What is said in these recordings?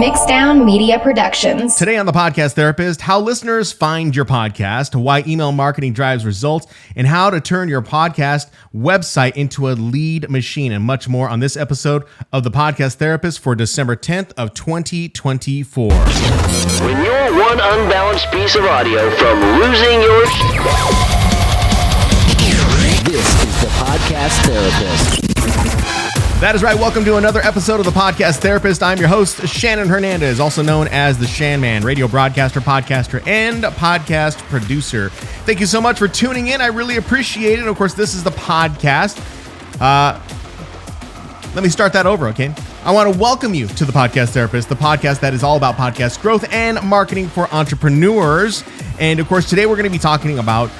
Mixdown Media Productions. Today on The Podcast Therapist, how listeners find your podcast, why email marketing drives results, and how to turn your podcast website into a lead machine, and much more on this episode of The Podcast Therapist for December 10th of 2024. When you're one unbalanced piece of audio from losing your This is The Podcast Therapist. That is right. Welcome to another episode of The Podcast Therapist. I'm your host, Shannon Hernandez, also known as the Shan Man, radio broadcaster, podcaster, and podcast producer. Thank you so much for tuning in. I really appreciate it. Of course, this is the podcast. Let me start that over, okay? I want to welcome you to The Podcast Therapist, the podcast that is all about podcast growth and marketing for entrepreneurs. And of course, today we're going to be talking about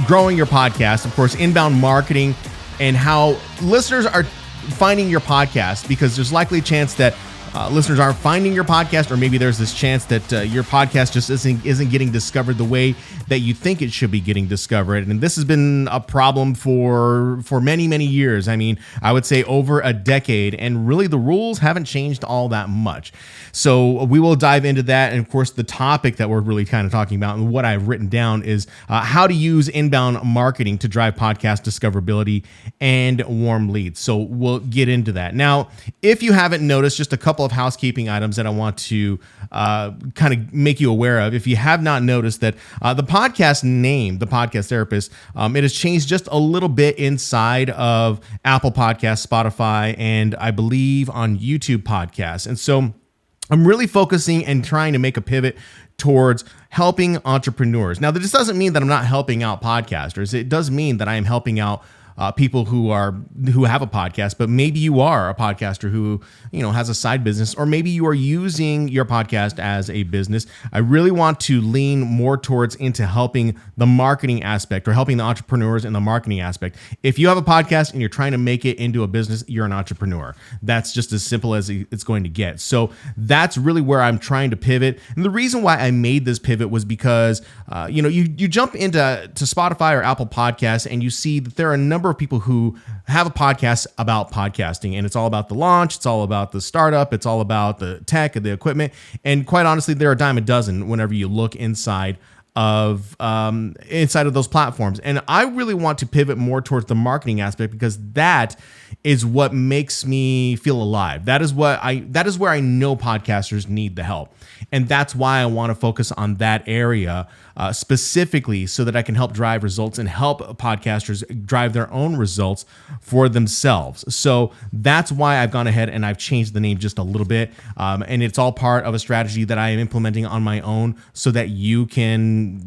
growing your podcast, of course, inbound marketing, and how listeners are finding your podcast, because there's likely a chance that listeners aren't finding your podcast, or maybe there's this chance that your podcast just isn't getting discovered the way that you think it should be getting discovered. And this has been a problem for many years. I mean, I would say over a decade, and really the rules haven't changed all that much. So we will dive into that. And of course, the topic that we're really kind of talking about and what I've written down is how to use inbound marketing to drive podcast discoverability and warm leads. So we'll get into that. Now, if you haven't noticed, just a couple of housekeeping items that I want to kind of make you aware of. If you have not noticed that the podcast name, The Podcast Therapist, it has changed just a little bit inside of Apple Podcasts, Spotify, and I believe on YouTube Podcasts. And so I'm really focusing and trying to make a pivot towards helping entrepreneurs. Now, this doesn't mean that I'm not helping out podcasters. It does mean that I am helping out people who have a podcast, but maybe you are a podcaster who, has a side business, or maybe you are using your podcast as a business. I really want to lean more towards into helping the marketing aspect, or helping the entrepreneurs in the marketing aspect. If you have a podcast and you're trying to make it into a business, you're an entrepreneur. That's just as simple as it's going to get. So that's really where I'm trying to pivot. And the reason why I made this pivot was because, you jump into Spotify or Apple Podcasts and you see that there are a number of people who have a podcast about podcasting, and it's all about the launch, it's all about the startup, it's all about the tech and the equipment. And quite honestly, there are a dime a dozen whenever you look inside of those platforms. And I really want to pivot more towards the marketing aspect, because that is what makes me feel alive. That is where I know podcasters need the help. And that's why I want to focus on that area specifically, so that I can help drive results and help podcasters drive their own results for themselves. So that's why I've gone ahead and I've changed the name just a little bit. And it's all part of a strategy that I am implementing on my own, so that you can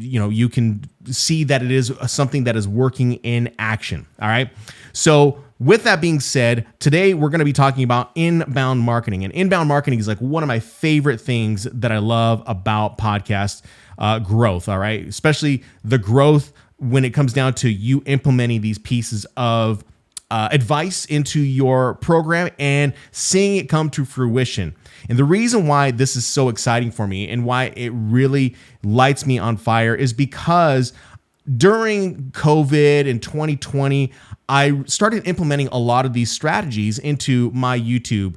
see that it is something that is working in action. All right. So with that being said, today we're going to be talking about inbound marketing. And inbound marketing is like one of my favorite things that I love about podcast growth, all right? Especially the growth when it comes down to you implementing these pieces of advice into your program and seeing it come to fruition. And the reason why this is so exciting for me and why it really lights me on fire is because during COVID in 2020, I started implementing a lot of these strategies into my YouTube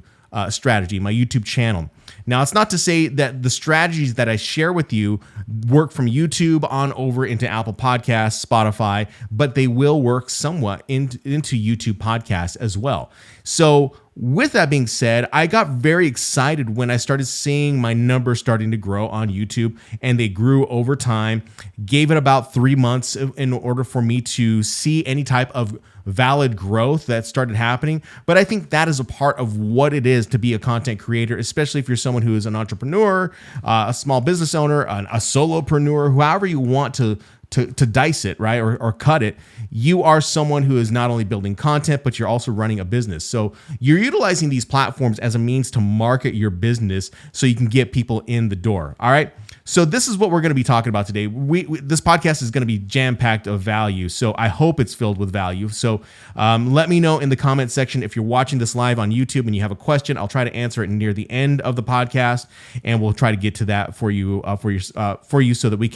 strategy, my YouTube channel. Now, it's not to say that the strategies that I share with you work from YouTube on over into Apple Podcasts, Spotify, but they will work somewhat into YouTube Podcasts as well. So with that being said, I got very excited when I started seeing my numbers starting to grow on YouTube, and they grew over time. Gave it about 3 months in order for me to see any type of valid growth that started happening. But I think that is a part of what it is to be a content creator, especially if you're someone who is an entrepreneur, a small business owner, a solopreneur, however you want to dice it, right? Or cut it. You are someone who is not only building content, but you're also running a business. So you're utilizing these platforms as a means to market your business so you can get people in the door. All right. So this is what we're going to be talking about today. This podcast is going to be jam-packed of value. So I hope it's filled with value. So let me know in the comment section if you're watching this live on YouTube and you have a question. I'll try to answer it near the end of the podcast, and we'll try to get to that for you so that we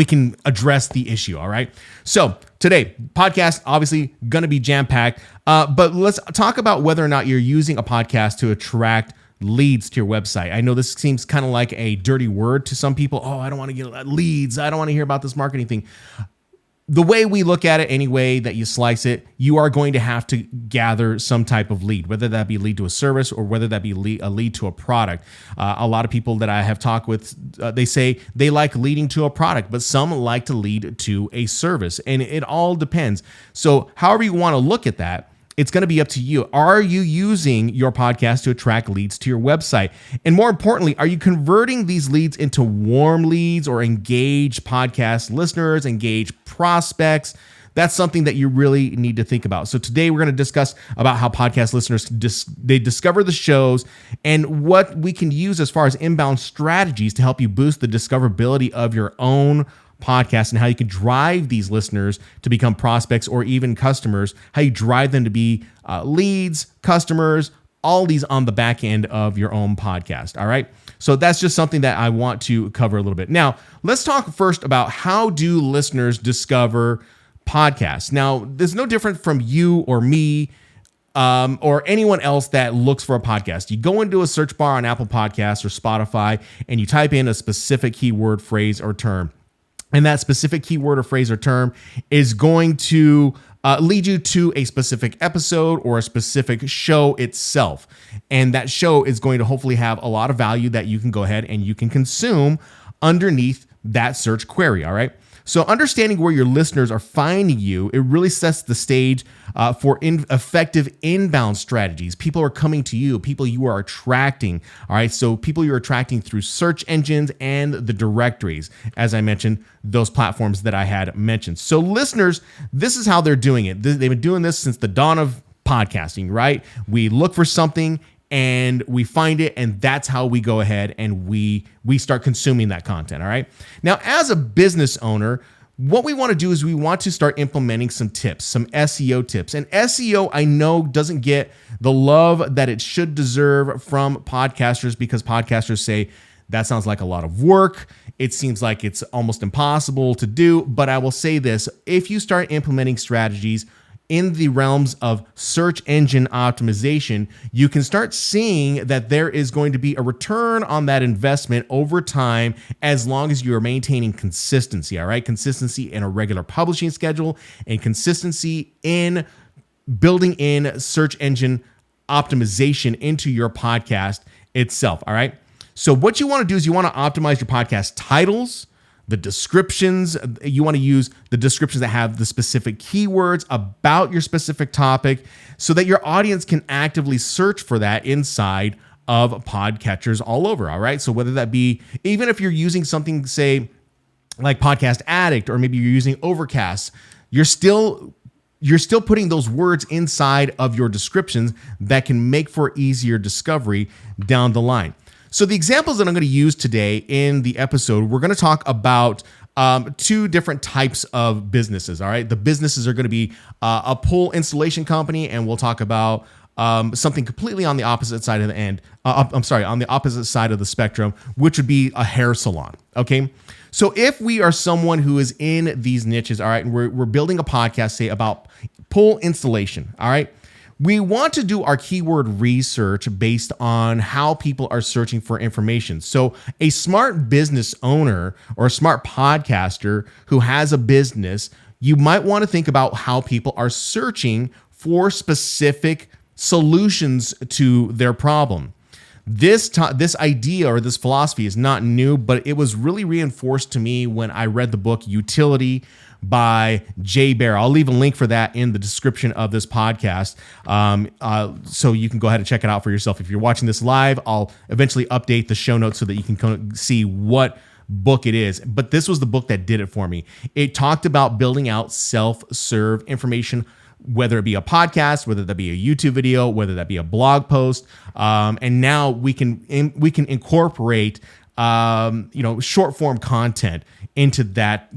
can address the issue. All right. So today, podcast obviously going to be jam-packed, but let's talk about whether or not you're using a podcast to attract leads to your website. I know this seems kind of like a dirty word to some people. Oh, I don't want to get leads. I don't want to hear about this marketing thing. The way we look at it, any way that you slice it, you are going to have to gather some type of lead, whether that be lead to a service or whether that be a lead to a product. A lot of people that I have talked with, they say they like leading to a product, but some like to lead to a service, and it all depends. So however you want to look at that, it's going to be up to you. Are you using your podcast to attract leads to your website? And more importantly, are you converting these leads into warm leads or engaged podcast listeners, engaged prospects? That's something that you really need to think about. So today we're going to discuss about how podcast listeners they discover the shows and what we can use as far as inbound strategies to help you boost the discoverability of your own podcast, and how you can drive these listeners to become prospects or even customers, how you drive them to be leads, customers, all these on the back end of your own podcast. All right. So that's just something that I want to cover a little bit. Now, let's talk first about how do listeners discover podcasts. Now, there's no different from you or me or anyone else that looks for a podcast. You go into a search bar on Apple Podcasts or Spotify and you type in a specific keyword, phrase, or term. And that specific keyword or phrase or term is going to lead you to a specific episode or a specific show itself. And that show is going to hopefully have a lot of value that you can go ahead and you can consume underneath that search query. All right. So understanding where your listeners are finding you, it really sets the stage for effective inbound strategies. People are coming to you, people you are attracting. All right. So people you're attracting through search engines and the directories, as I mentioned, those platforms that I had mentioned. So listeners, this is how they're doing it. They've been doing this since the dawn of podcasting, right? We look for something and we find it, and that's how we go ahead and we start consuming that content, all right? Now, as a business owner, what we want to do is we want to start implementing some tips, some SEO tips. And SEO, I know, doesn't get the love that it should deserve from podcasters because podcasters say, that sounds like a lot of work. It seems like it's almost impossible to do. But I will say this, if you start implementing strategies in the realms of search engine optimization, you can start seeing that there is going to be a return on that investment over time as long as you are maintaining consistency, all right? Consistency in a regular publishing schedule and consistency in building in search engine optimization into your podcast itself, all right? So what you want to do is you want to optimize your podcast titles, the descriptions. You want to use the descriptions that have the specific keywords about your specific topic so that your audience can actively search for that inside of podcatchers all over, all right? So whether that be, even if you're using something, say, like Podcast Addict, or maybe you're using Overcast, you're still putting those words inside of your descriptions that can make for easier discovery down the line. So the examples that I'm going to use today in the episode, we're going to talk about two different types of businesses. All right. The businesses are going to be a pool installation company, and we'll talk about something completely on the opposite side of on the opposite side of the spectrum, which would be a hair salon. Okay. So if we are someone who is in these niches, all right, and we're building a podcast, say, about pool installation, all right, we want to do our keyword research based on how people are searching for information. So a smart business owner or a smart podcaster who has a business, you might want to think about how people are searching for specific solutions to their problem. This idea or this philosophy is not new, but it was really reinforced to me when I read the book Utility by Jay Baer. I'll leave a link for that in the description of this podcast, so you can go ahead and check it out for yourself. If you're watching this live, I'll eventually update the show notes so that you can see what book it is. But this was the book that did it for me. It talked about building out self-serve information, whether it be a podcast, whether that be a YouTube video, whether that be a blog post, and now we can incorporate short form content into that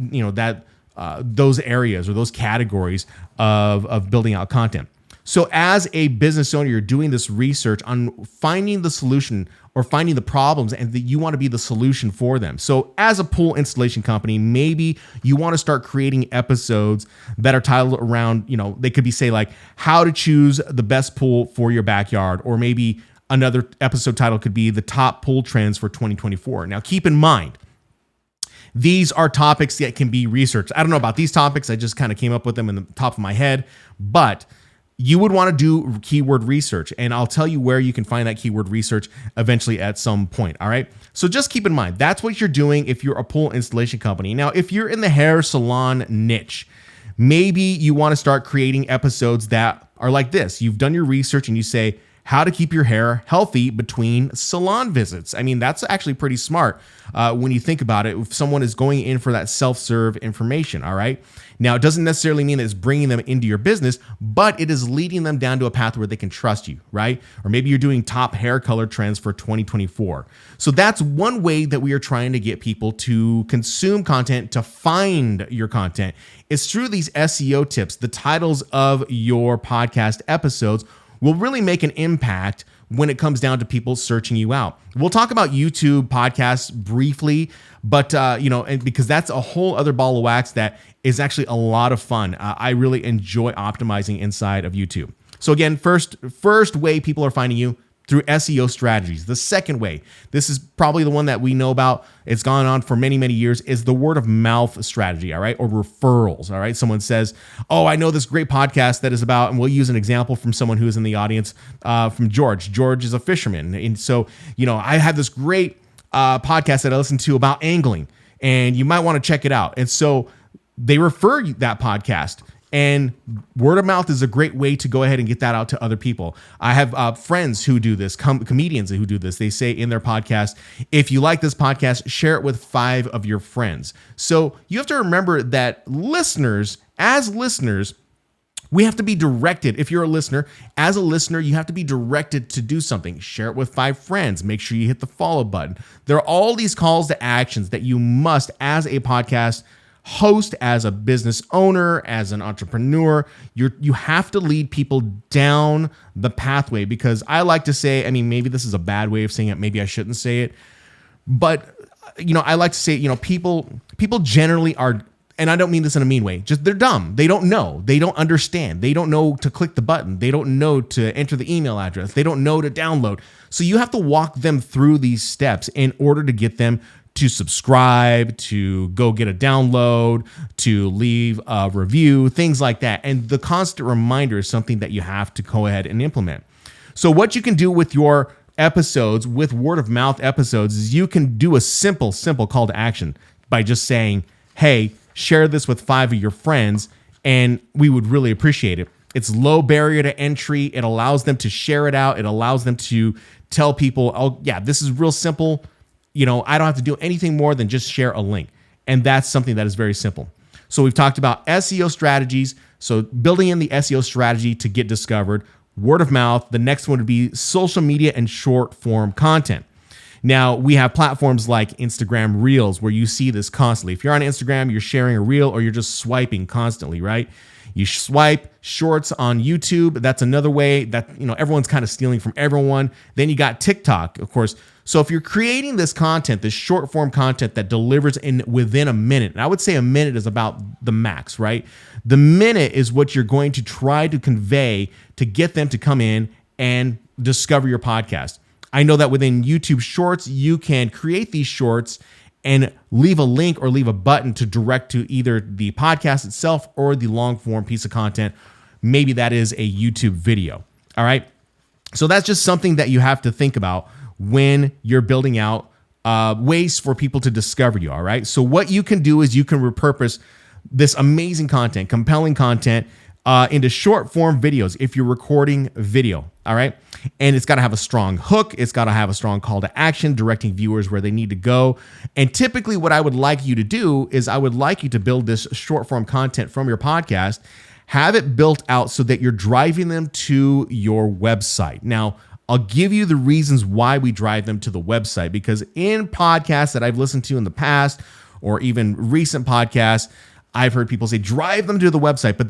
those areas or those categories of building out content. So as a business owner, you're doing this research on finding the solution or finding the problems, and that you want to be the solution for them. So as a pool installation company, maybe you want to start creating episodes that are titled around, they could be, say, like how to choose the best pool for your backyard, or maybe Another episode title could be the top pull trends for 2024. Now, keep in mind, these are topics that can be researched. I don't know about these topics. I just kind of came up with them in the top of my head, but you would want to do keyword research, and I'll tell you where you can find that keyword research eventually at some point. All right. So just keep in mind, that's what you're doing if you're a pool installation company. Now, if you're in the hair salon niche, maybe you want to start creating episodes that are like this. You've done your research and you say, how to keep your hair healthy between salon visits. I mean, that's actually pretty smart when you think about it. If someone is going in for that self-serve information, all right? Now, it doesn't necessarily mean that it's bringing them into your business, but it is leading them down to a path where they can trust you, right? Or maybe you're doing top hair color trends for 2024. So that's one way that we are trying to get people to consume content, to find your content. It's through these SEO tips. The titles of your podcast episodes will really make an impact when it comes down to people searching you out. We'll talk about YouTube podcasts briefly, but and because that's a whole other ball of wax that is actually a lot of fun. I really enjoy optimizing inside of YouTube. So again, first way people are finding you through SEO strategies. The second way, this is probably the one that we know about, it's gone on for many, many years, is the word of mouth strategy, all right, or referrals, all right? Someone says, oh, I know this great podcast that is about, and we'll use an example from someone who is in the audience, from George. George is a fisherman, and so, I have this great podcast that I listen to about angling, and you might want to check it out. And so they refer you that podcast. And word of mouth is a great way to go ahead and get that out to other people. I have friends who do this, comedians who do this. They say in their podcast, if you like this podcast, share it with 5 of your friends. So you have to remember that as listeners, we have to be directed. If you're a listener, as a listener, you have to be directed to do something. Share it with 5 friends. Make sure you hit the follow button. There are all these calls to actions that you must, as a podcast host, as a business owner, as an entrepreneur, you have to lead people down the pathway, because I like to say, maybe this is a bad way of saying it, maybe I shouldn't say it, but I like to say, people generally are, and I don't mean this in a mean way, just they're dumb. They don't know. They don't understand. They don't know to click the button. They don't know to enter the email address. They don't know to download. So you have to walk them through these steps in order to get them to subscribe, to go get a download, to leave a review, things like that. And the constant reminder is something that you have to go ahead and implement. So what you can do with your episodes, with word of mouth episodes, is you can do a simple call to action by just saying, hey, share this with 5 of your friends, and we would really appreciate it. It's low barrier to entry. It allows them to share it out. It allows them to tell people, oh yeah, this is real simple. I don't have to do anything more than just share a link. And that's something that is very simple. So we've talked about SEO strategies. So building in the SEO strategy to get discovered, word of mouth. The next one would be social media and short form content. Now, we have platforms like Instagram Reels where you see this constantly. If you're on Instagram, you're sharing a reel, or you're just swiping constantly, right? You swipe. Shorts on YouTube, that's another way that everyone's kind of stealing from everyone. Then you got TikTok, of course. So if you're creating this content, this short form content that delivers within a minute, and I would say a minute is about the max, right? The minute is what you're going to try to convey to get them to come in and discover your podcast. I know that within YouTube Shorts, you can create these shorts and leave a link or leave a button to direct to either the podcast itself or the long form piece of content. Maybe that is a YouTube video. All right. So that's just something that you have to think about when you're building out ways for people to discover you. All right. So what you can do is you can repurpose this amazing content, compelling content, into short form videos if you're recording video. All right. And it's got to have a strong hook. It's got to have a strong call to action, directing viewers where they need to go. And typically what I would like you to do is I would like you to build this short form content from your podcast, have it built out so that you're driving them to your website. Now, I'll give you the reasons why we drive them to the website, because in podcasts that I've listened to in the past, or even recent podcasts, I've heard people say, drive them to the website, but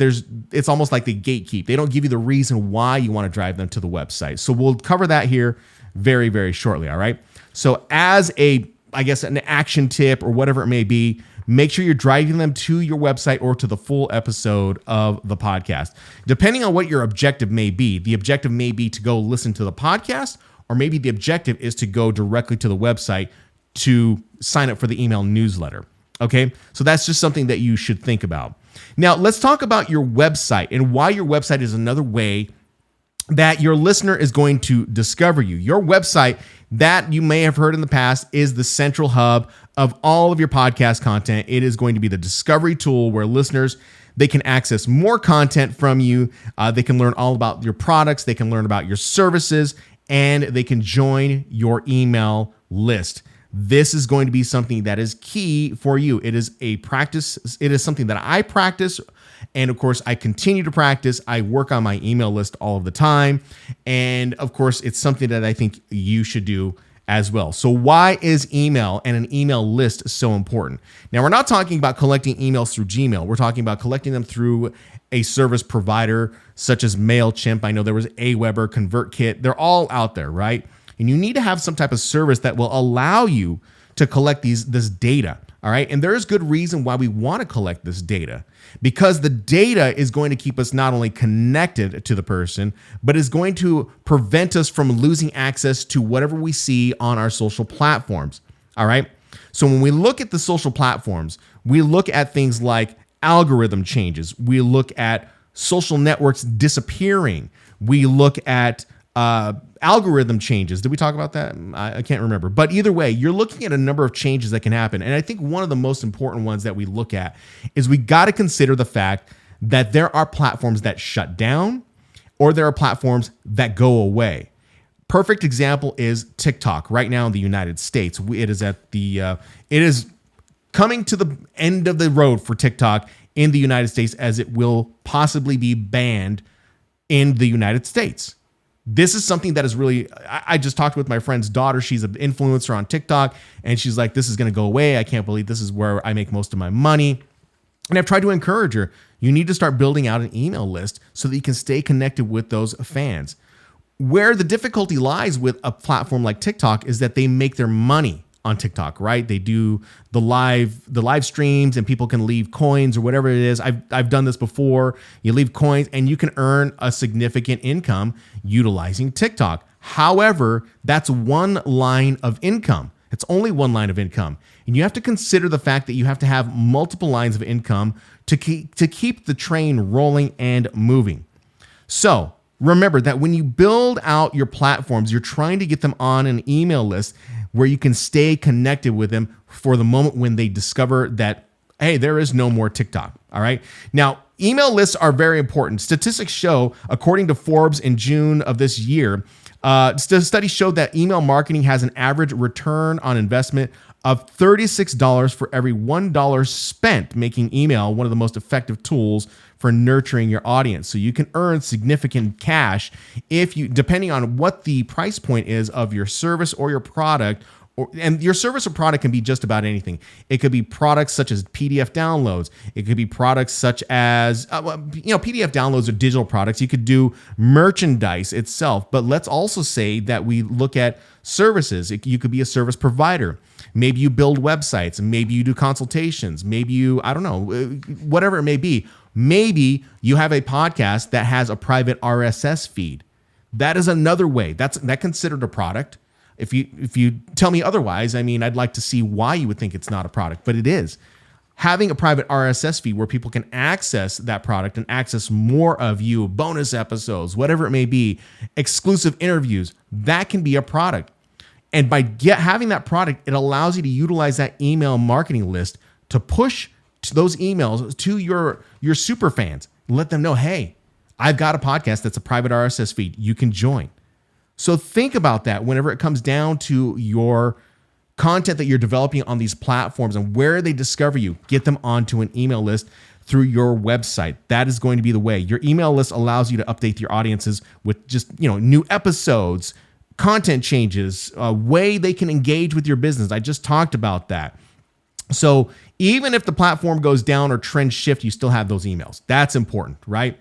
it's almost like they gatekeep. They don't give you the reason why you want to drive them to the website. So we'll cover that here very, very shortly. All right. So as an action tip or whatever it may be, make sure you're driving them to your website or to the full episode of the podcast. Depending on what your objective may be, the objective may be to go listen to the podcast, or maybe the objective is to go directly to the website to sign up for the email newsletter. Okay, so that's just something that you should think about. Now, let's talk about your website and why your website is another way that your listener is going to discover you. Your website, that you may have heard in the past, is the central hub of all of your podcast content. It is going to be the discovery tool where listeners, they can access more content from you. They can learn all about your products. They can learn about your services, and they can join your email list. This is going to be something that is key for you. It is a practice. It is something that I practice. And of course, I continue to practice. I work on my email list all of the time. And of course, it's something that I think you should do as well. So why is email and an email list so important? Now, we're not talking about collecting emails through Gmail. We're talking about collecting them through a service provider such as MailChimp. I know there was Aweber, ConvertKit. They're all out there, right? And you need to have some type of service that will allow you to collect this data, all right? And there is good reason why we want to collect this data, because the data is going to keep us not only connected to the person, but is going to prevent us from losing access to whatever we see on our social platforms, all right? So when we look at the social platforms, we look at things like algorithm changes. We look at social networks disappearing. We look at algorithm changes. Did we talk about that? I can't remember. But either way, you're looking at a number of changes that can happen. And I think one of the most important ones that we look at is we got to consider the fact that there are platforms that shut down, or there are platforms that go away. Perfect example is TikTok right now in the United States. It is coming to the end of the road for TikTok in the United States, as it will possibly be banned in the United States. This is something that is really, I just talked with my friend's daughter. She's an influencer on TikTok, and she's like, this is going to go away. I can't believe this is where I make most of my money. And I've tried to encourage her, you need to start building out an email list so that you can stay connected with those fans. Where the difficulty lies with a platform like TikTok is that they make their money on TikTok, right? They do the live streams, and people can leave coins or whatever it is. I've done this before. You leave coins and you can earn a significant income utilizing TikTok. However, that's one line of income. It's only one line of income. And you have to consider the fact that you have to have multiple lines of income to keep the train rolling and moving. So remember that when you build out your platforms, you're trying to get them on an email list where you can stay connected with them for the moment when they discover that, hey, there is no more TikTok, all right? Now, email lists are very important. Statistics show, according to Forbes in June of this year, studies showed that email marketing has an average return on investment of $36 for every $1 spent, making email one of the most effective tools for nurturing your audience. So you can earn significant cash if you, depending on what the price point is of your service or your product, and your service or product can be just about anything. It could be products such as PDF downloads. It could be products such as, PDF downloads are digital products. You could do merchandise itself, but let's also say that we look at services. You could be a service provider. Maybe you build websites, maybe you do consultations, maybe you, whatever it may be. Maybe you have a podcast that has a private RSS feed. That is another way. That's considered a product. If you tell me otherwise, I'd like to see why you would think it's not a product, but it is. Having a private RSS feed where people can access that product and access more of you, bonus episodes, whatever it may be, exclusive interviews, that can be a product. And by having that product, it allows you to utilize that email marketing list to push those emails to your super fans. Let them know, hey, I've got a podcast that's a private RSS feed. You can join. So think about that whenever it comes down to your content that you're developing on these platforms and where they discover you. Get them onto an email list through your website. That is going to be the way. Your email list allows you to update your audiences with just, new episodes, content changes, a way they can engage with your business. I just talked about that. So even if the platform goes down or trends shift, you still have those emails. That's important, right?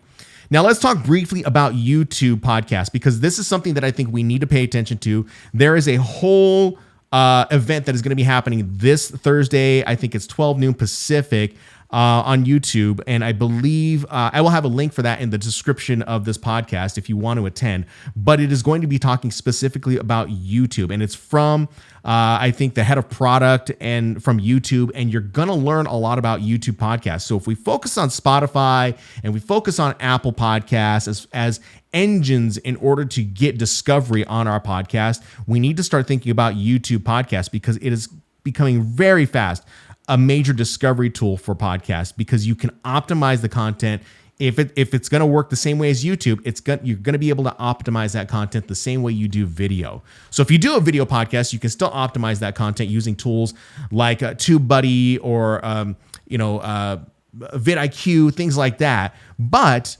Now let's talk briefly about YouTube podcasts, because this is something that I think we need to pay attention to. There is a whole event that is going to be happening this Thursday. I think it's 12 noon Pacific. on YouTube, and I believe I will have a link for that in the description of this podcast if you want to attend. But it is going to be talking specifically about YouTube, and it's from I think the head of product and from YouTube, and you're going to learn a lot about YouTube podcasts. So if we focus on Spotify and we focus on Apple Podcasts as engines in order to get discovery on our podcast, we need to start thinking about YouTube podcasts, because it is becoming very fast a major discovery tool for podcasts, because you can optimize the content. If it's going to work the same way as YouTube, you're going to be able to optimize that content the same way you do video. So if you do a video podcast, you can still optimize that content using tools like TubeBuddy or vidIQ, things like that. But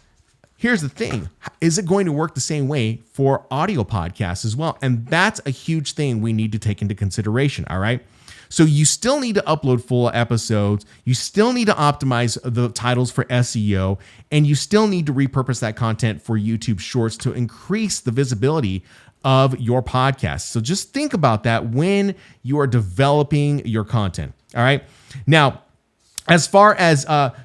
here's the thing: is it going to work the same way for audio podcasts as well? And that's a huge thing we need to take into consideration. All right. So you still need to upload full episodes. You still need to optimize the titles for SEO, and you still need to repurpose that content for YouTube Shorts to increase the visibility of your podcast. So just think about that when you are developing your content. All right. Now, as far as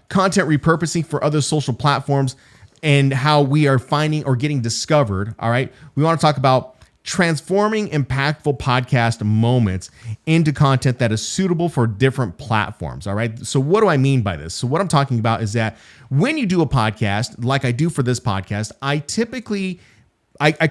content repurposing for other social platforms and how we are finding or getting discovered, all right, we want to talk about transforming impactful podcast moments into content that is suitable for different platforms. All right. So what do I mean by this? So what I'm talking about is that when you do a podcast, like I do for this podcast, I typically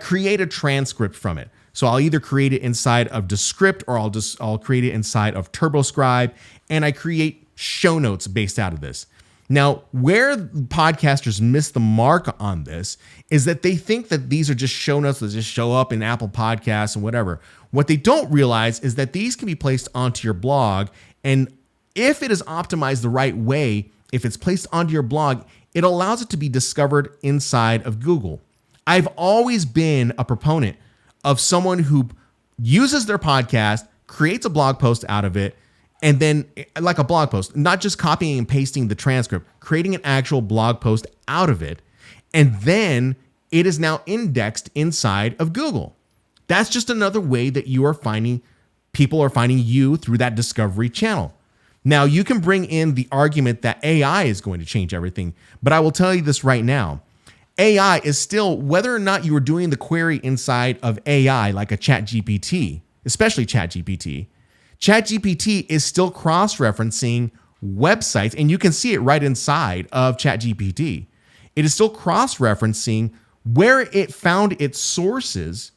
create a transcript from it. So I'll either create it inside of Descript, or I'll create it inside of TurboScribe, and I create show notes based out of this. Now, where podcasters miss the mark on this is that they think that these are just show notes that just show up in Apple Podcasts and whatever. What they don't realize is that these can be placed onto your blog, and if it is optimized the right way, if it's placed onto your blog, it allows it to be discovered inside of Google. I've always been a proponent of someone who uses their podcast, creates a blog post out of it, and then, like a blog post, not just copying and pasting the transcript, creating an actual blog post out of it, and then it is now indexed inside of Google. That's just another way that people are finding you through that discovery channel. Now, you can bring in the argument that AI is going to change everything, but I will tell you this right now. AI is still, whether or not you are doing the query inside of AI, like a ChatGPT, especially ChatGPT is still cross-referencing websites, and you can see it right inside of ChatGPT. It is still cross-referencing where it found its sources,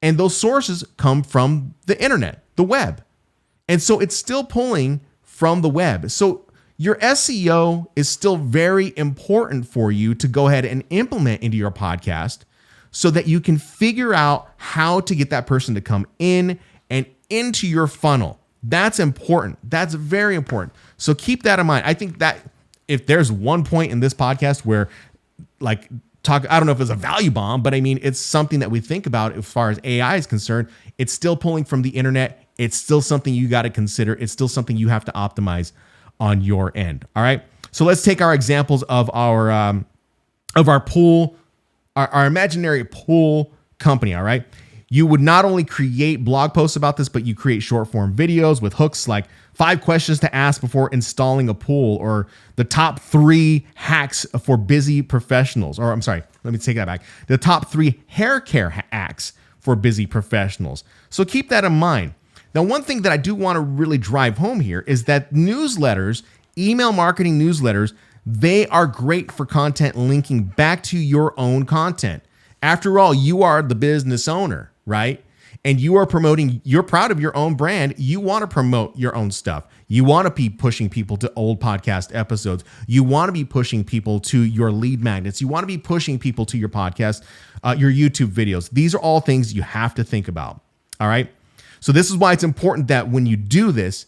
and those sources come from the internet, the web. And so it's still pulling from the web. So your SEO is still very important for you to go ahead and implement into your podcast so that you can figure out how to get that person to come in and into your funnel. That's important. That's very important. So keep that in mind. I think that if there's one point in this podcast where I don't know if it's a value bomb, but I mean, it's something that we think about as far as AI is concerned. It's still pulling from the internet. It's still something you got to consider. It's still something you have to optimize on your end. All right. So let's take our examples of our pool, our imaginary pool company. All right. You would not only create blog posts about this, but you create short form videos with hooks like 5 questions to ask before installing a pool, or the top 3 hacks for busy professionals. Or I'm sorry, let me take that back. The top 3 hair care hacks for busy professionals. So keep that in mind. Now, one thing that I do want to really drive home here is that newsletters, email marketing newsletters, they are great for content linking back to your own content. After all, you are the business owner, right? And you are promoting, you're proud of your own brand. You want to promote your own stuff. You want to be pushing people to old podcast episodes. You want to be pushing people to your lead magnets. You want to be pushing people to your podcast, your YouTube videos. These are all things you have to think about. All right. So this is why it's important that when you do this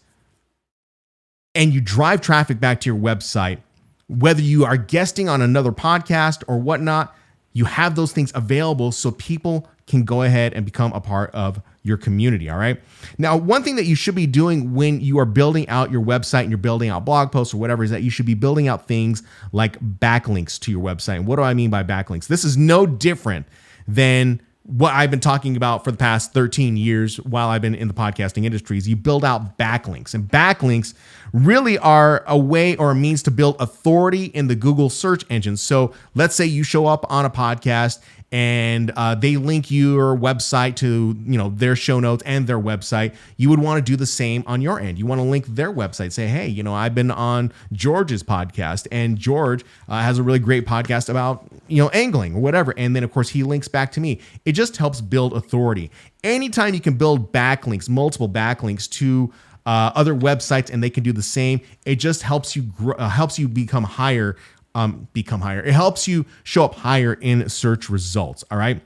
and you drive traffic back to your website, whether you are guesting on another podcast or whatnot, you have those things available so people can go ahead and become a part of your community. All right. Now, one thing that you should be doing when you are building out your website and you're building out blog posts or whatever is that you should be building out things like backlinks to your website. And what do I mean by backlinks? This is no different than what I've been talking about for the past 13 years while I've been in the podcasting industry is you build out backlinks. And backlinks really are a way or a means to build authority in the Google search engine. So let's say you show up on a podcast and they link your website to their show notes and their website. You would want to do the same on your end. You want to link their website. Say, hey, I've been on George's podcast, and George has a really great podcast about angling or whatever. And then of course he links back to me. It just helps build authority. Anytime you can build backlinks, multiple backlinks to other websites, and they can do the same, it just helps you become higher. It helps you show up higher in search results. All right.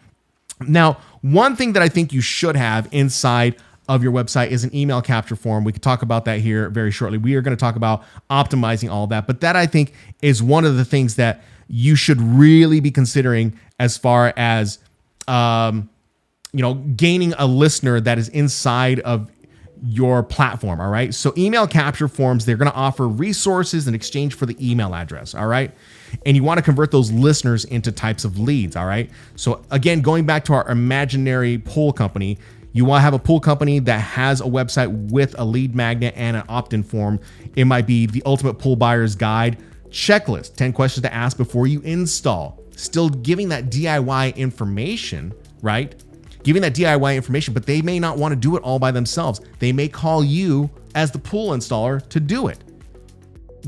Now, one thing that I think you should have inside of your website is an email capture form. We could talk about that here very shortly. We are going to talk about optimizing all that, but that I think is one of the things that you should really be considering as far as, gaining a listener that is inside of your platform. All right. So email capture forms, they're going to offer resources in exchange for the email address. All right. And you want to convert those listeners into types of leads. All right. So again, going back to our imaginary pool company, you want to have a pool company that has a website with a lead magnet and an opt-in form. It might be the ultimate pool buyer's guide checklist, 10 questions to ask before you install, still giving that DIY information, right? Giving that DIY information, but they may not want to do it all by themselves. They may call you as the pool installer to do it.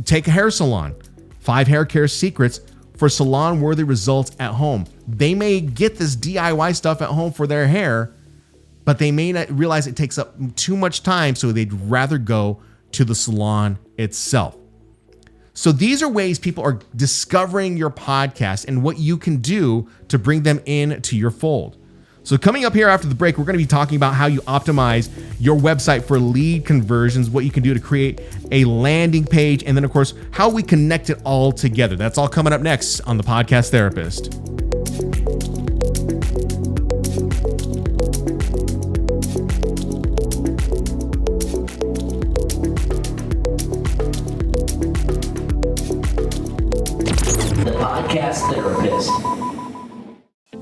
Take a hair salon, 5 hair care secrets for salon-worthy results at home. They may get this DIY stuff at home for their hair, but they may not realize it takes up too much time, so they'd rather go to the salon itself. So these are ways people are discovering your podcast and what you can do to bring them into your fold. So coming up here after the break, we're going to be talking about how you optimize your website for lead conversions, what you can do to create a landing page, and then of course, how we connect it all together. That's all coming up next on The Podcast Therapist. The Podcast Therapist.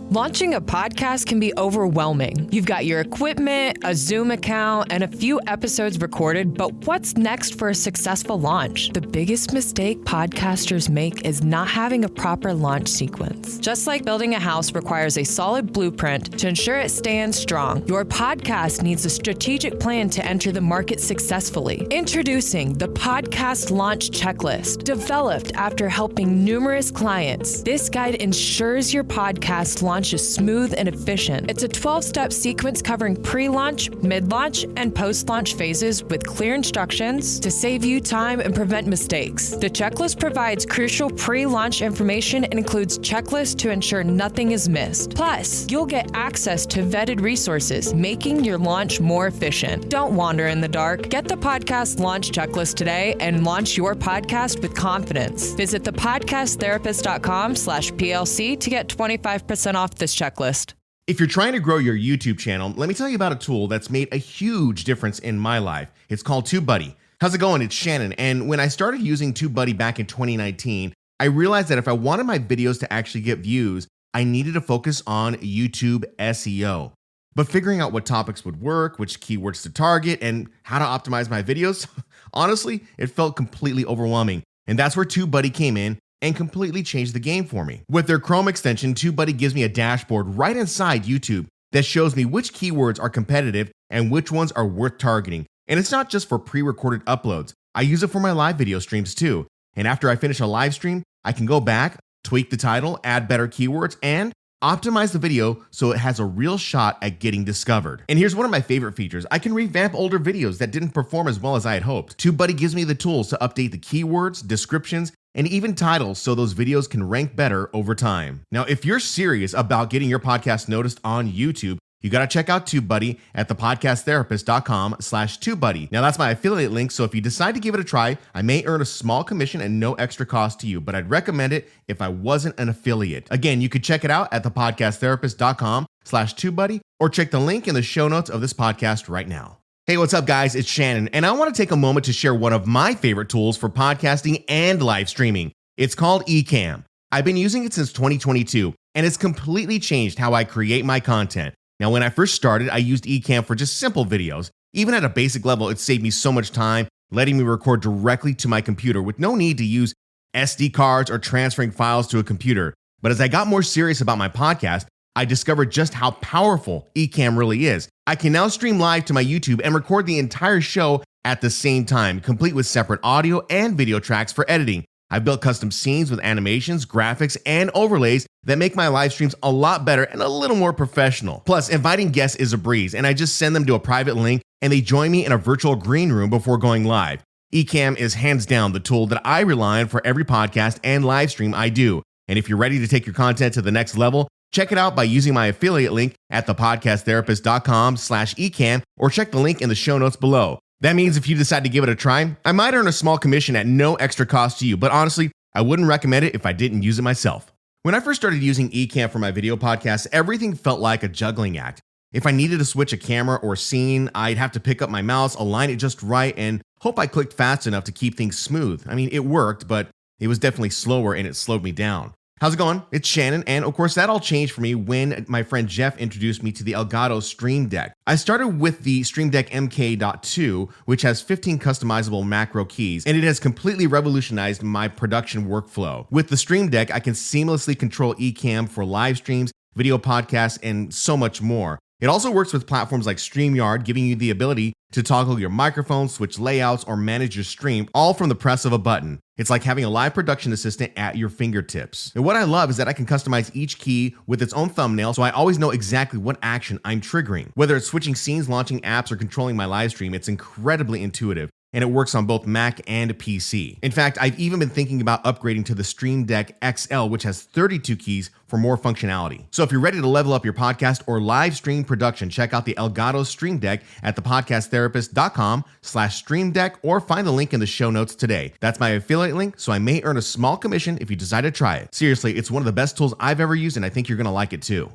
Launching a podcast can be overwhelming. You've got your equipment, a Zoom account, and a few episodes recorded, but what's next for a successful launch? The biggest mistake podcasters make is not having a proper launch sequence. Just like building a house requires a solid blueprint to ensure it stands strong, your podcast needs a strategic plan to enter the market successfully. Introducing the Podcast Launch Checklist, developed after helping numerous clients. This guide ensures your podcast launch is smooth and efficient. It's a 12-step sequence covering pre-launch, mid-launch, and post-launch phases with clear instructions to save you time and prevent mistakes. The checklist provides crucial pre-launch information and includes checklists to ensure nothing is missed. Plus, you'll get access to vetted resources, making your launch more efficient. Don't wander in the dark. Get the Podcast Launch Checklist today and launch your podcast with confidence. Visit thepodcasttherapist.com/PLC to get 25% off this checklist. If you're trying to grow your YouTube channel, let me tell you about a tool that's made a huge difference in my life. It's called TubeBuddy. How's it going? It's Shannon. And when I started using TubeBuddy back in 2019, I realized that if I wanted my videos to actually get views, I needed to focus on YouTube SEO. But figuring out what topics would work, which keywords to target, and how to optimize my videos, honestly, it felt completely overwhelming. And that's where TubeBuddy came in and completely changed the game for me. With their Chrome extension, TubeBuddy gives me a dashboard right inside YouTube that shows me which keywords are competitive and which ones are worth targeting. And it's not just for pre-recorded uploads. I use it for my live video streams too. And after I finish a live stream, I can go back, tweak the title, add better keywords, and optimize the video so it has a real shot at getting discovered. And here's one of my favorite features. I can revamp older videos that didn't perform as well as I had hoped. TubeBuddy gives me the tools to update the keywords, descriptions, and even titles so those videos can rank better over time. Now, if you're serious about getting your podcast noticed on YouTube, you got to check out TubeBuddy at thepodcasttherapist.com/TubeBuddy. Now, that's my affiliate link, so if you decide to give it a try, I may earn a small commission and no extra cost to you, but I'd recommend it if I wasn't an affiliate. Again, you could check it out at thepodcasttherapist.com/TubeBuddy or check the link in the show notes of this podcast right now. Hey, what's up, guys? It's Shannon, and I want to take a moment to share one of my favorite tools for podcasting and live streaming. It's called Ecamm. I've been using it since 2022, and it's completely changed how I create my content. Now, when I first started, I used Ecamm for just simple videos. Even at a basic level, it saved me so much time, letting me record directly to my computer with no need to use SD cards or transferring files to a computer. But as I got more serious about my podcast, I discovered just how powerful Ecamm really is. I can now stream live to my YouTube and record the entire show at the same time, complete with separate audio and video tracks for editing. I've built custom scenes with animations, graphics, and overlays that make my live streams a lot better and a little more professional. Plus, inviting guests is a breeze, and I just send them to a private link and they join me in a virtual green room before going live. Ecamm is hands down the tool that I rely on for every podcast and live stream I do. And if you're ready to take your content to the next level, check it out by using my affiliate link at thepodcasttherapist.com/ecamm or check the link in the show notes below. That means if you decide to give it a try, I might earn a small commission at no extra cost to you, but honestly, I wouldn't recommend it if I didn't use it myself. When I first started using Ecamm for my video podcasts, everything felt like a juggling act. If I needed to switch a camera or scene, I'd have to pick up my mouse, align it just right, and hope I clicked fast enough to keep things smooth. I mean, it worked, but it was definitely slower and it slowed me down. How's it going? It's Shannon, and of course that all changed for me when my friend Jeff introduced me to the Elgato Stream Deck. I started with the Stream Deck MK.2, which has 15 customizable macro keys, and it has completely revolutionized my production workflow. With the Stream Deck, I can seamlessly control Ecamm for live streams, video podcasts, and so much more. It also works with platforms like StreamYard, giving you the ability to toggle your microphone, switch layouts, or manage your stream, all from the press of a button. It's like having a live production assistant at your fingertips. And what I love is that I can customize each key with its own thumbnail, so I always know exactly what action I'm triggering. Whether it's switching scenes, launching apps, or controlling my live stream, it's incredibly intuitive, and it works on both Mac and PC. In fact, I've even been thinking about upgrading to the Stream Deck XL, which has 32 keys for more functionality. So if you're ready to level up your podcast or live stream production, check out the Elgato Stream Deck at thepodcasttherapist.com/stream deck or find the link in the show notes today. That's my affiliate link, so I may earn a small commission if you decide to try it. Seriously, it's one of the best tools I've ever used, and I think you're gonna like it too.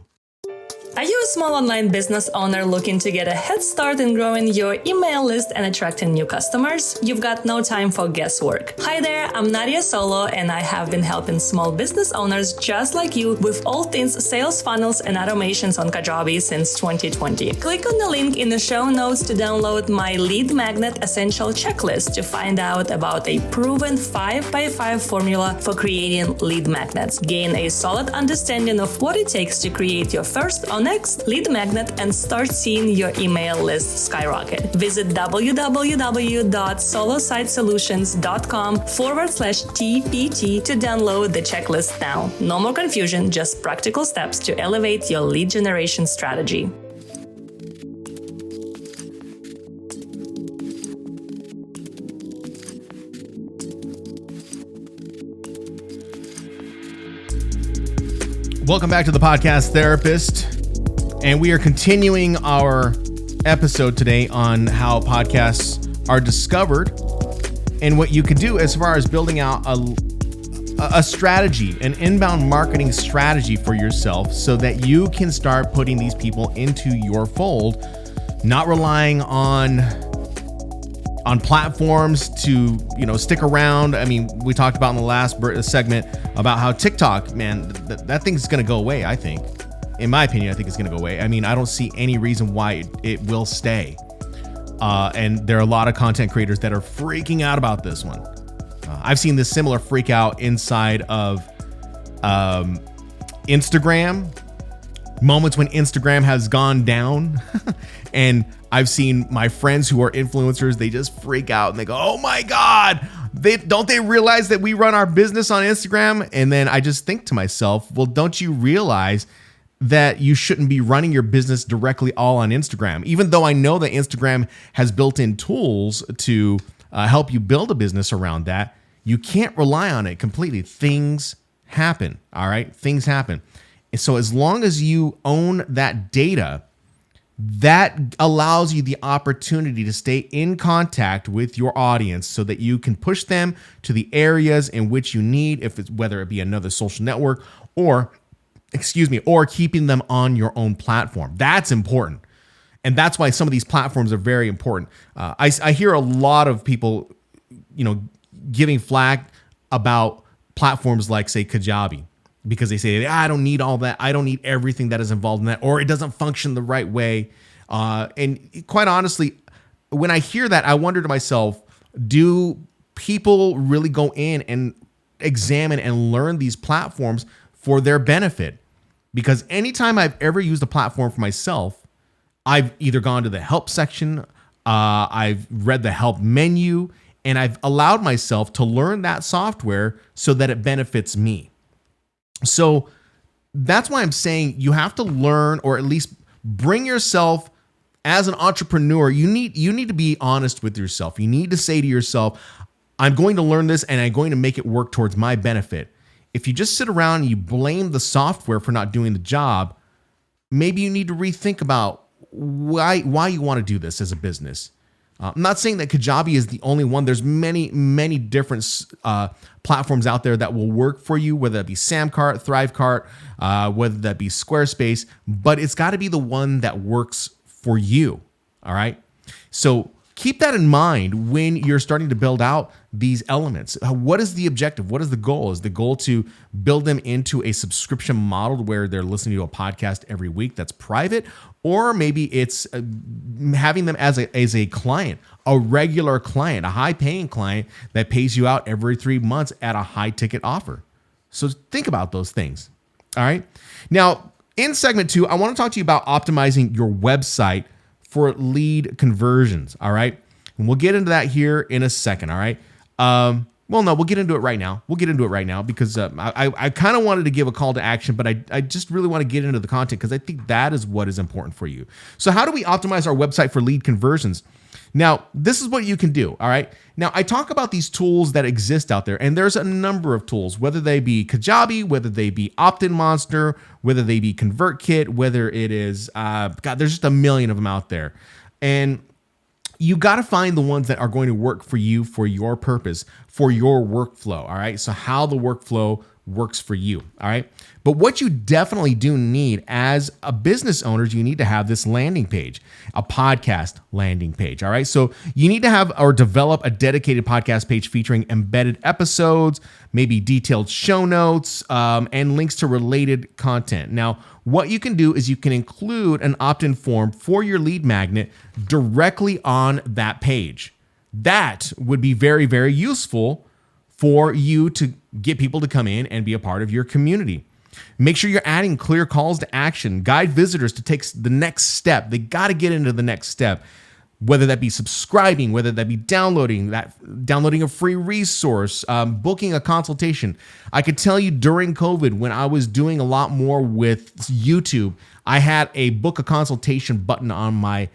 Are you a small online business owner looking to get a head start in growing your email list and attracting new customers? You've got no time for guesswork. Hi there, I'm Nadia Solo, and I have been helping small business owners just like you with all things sales funnels and automations on Kajabi since 2020. Click on the link in the show notes to download my Lead Magnet Essential Checklist to find out about a proven 5x5 formula for creating lead magnets. Gain a solid understanding of what it takes to create your first next lead magnet and start seeing your email list skyrocket. Visit www.solositesolutions.com/TPT to download the checklist now. No more confusion, just practical steps to elevate your lead generation strategy. Welcome back to the Podcast Therapist, and we are continuing our episode today on how podcasts are discovered and what you can do as far as building out a strategy, an inbound marketing strategy for yourself so that you can start putting these people into your fold, not relying on platforms to, stick around. I mean, we talked about in the last segment about how TikTok, man, that thing's going to go away, I think. In my opinion, I think it's going to go away. I mean, I don't see any reason why it will stay. And there are a lot of content creators that are freaking out about this one. I've seen this similar freak out inside of Instagram, moments when Instagram has gone down. And I've seen my friends who are influencers, they just freak out and they go, oh my God, don't they realize that we run our business on Instagram? And then I just think to myself, well, don't you realize that you shouldn't be running your business directly all on Instagram? Even though I know that Instagram has built-in tools to help you build a business around that, you can't rely on it completely. Things happen, all right? Things happen. And so as long as you own that data, that allows you the opportunity to stay in contact with your audience so that you can push them to the areas in which you need, whether it be another social network or keeping them on your own platform. That's important. And that's why some of these platforms are very important. I hear a lot of people, giving flack about platforms like, say, Kajabi. because they say, I don't need all that. I don't need everything that is involved in that, or it doesn't function the right way. And quite honestly, when I hear that, I wonder to myself, do people really go in and examine and learn these platforms for their benefit? Because anytime I've ever used a platform for myself, I've either gone to the help section, I've read the help menu, and I've allowed myself to learn that software so that it benefits me. So that's why I'm saying you have to learn, or at least bring yourself as an entrepreneur. You need to be honest with yourself. You need to say to yourself, I'm going to learn this and I'm going to make it work towards my benefit. If you just sit around and you blame the software for not doing the job, maybe you need to rethink about why you want to do this as a business. I'm not saying that Kajabi is the only one. There's many different platforms out there that will work for you, whether that be Samcart, Thrivecart, whether that be Squarespace, but it's got to be the one that works for you. All right. So keep that in mind when you're starting to build out these elements. What is the objective? What is the goal? Is the goal to build them into a subscription model where they're listening to a podcast every week that's private? Or maybe it's having them as a client, a regular client, a high paying client that pays you out every 3 months at a high ticket offer. So think about those things. All right. Now, in segment 2, I want to talk to you about optimizing your website for lead conversions. All right. And we'll get into that here in a second. All right. Well, no, we'll get into it right now. We'll get into it right now because I kind of wanted to give a call to action, but I just really want to get into the content because I think that is what is important for you. So how do we optimize our website for lead conversions? Now, this is what you can do. All right. Now, I talk about these tools that exist out there, and there's a number of tools, whether they be Kajabi, whether they be Opt-in Monster, whether they be ConvertKit, whether it is, there's just a million of them out there. And you got to find the ones that are going to work for you, for your purpose, for your workflow. All right. So how the workflow works for you. All right. But what you definitely do need as a business owner, you need to have this landing page, a podcast landing page. All right. So you need to have or develop a dedicated podcast page featuring embedded episodes, maybe detailed show notes, and links to related content. Now, what you can do is you can include an opt-in form for your lead magnet directly on that page. That would be very, very useful for you to get people to come in and be a part of your community. Make sure you're adding clear calls to action. Guide visitors to take the next step. They got to get into the next step, whether that be subscribing, whether that be downloading a free resource, booking a consultation. I could tell you during COVID, when I was doing a lot more with YouTube, I had a book a consultation button on my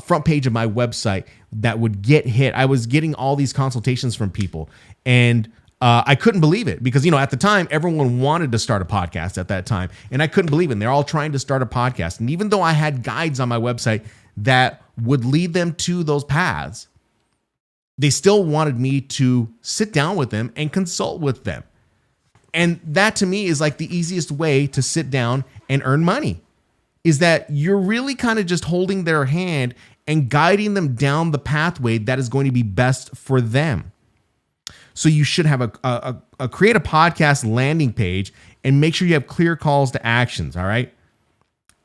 front page of my website that would get hit. I was getting all these consultations from people, and I couldn't believe it because, at the time, everyone wanted to start a podcast at that time, and I couldn't believe it. And they're all trying to start a podcast. And even though I had guides on my website that would lead them to those paths, they still wanted me to sit down with them and consult with them. And that to me is like the easiest way to sit down and earn money, is that you're really kind of just holding their hand and guiding them down the pathway that is going to be best for them. So you should have create a podcast landing page and make sure you have clear calls to actions. All right.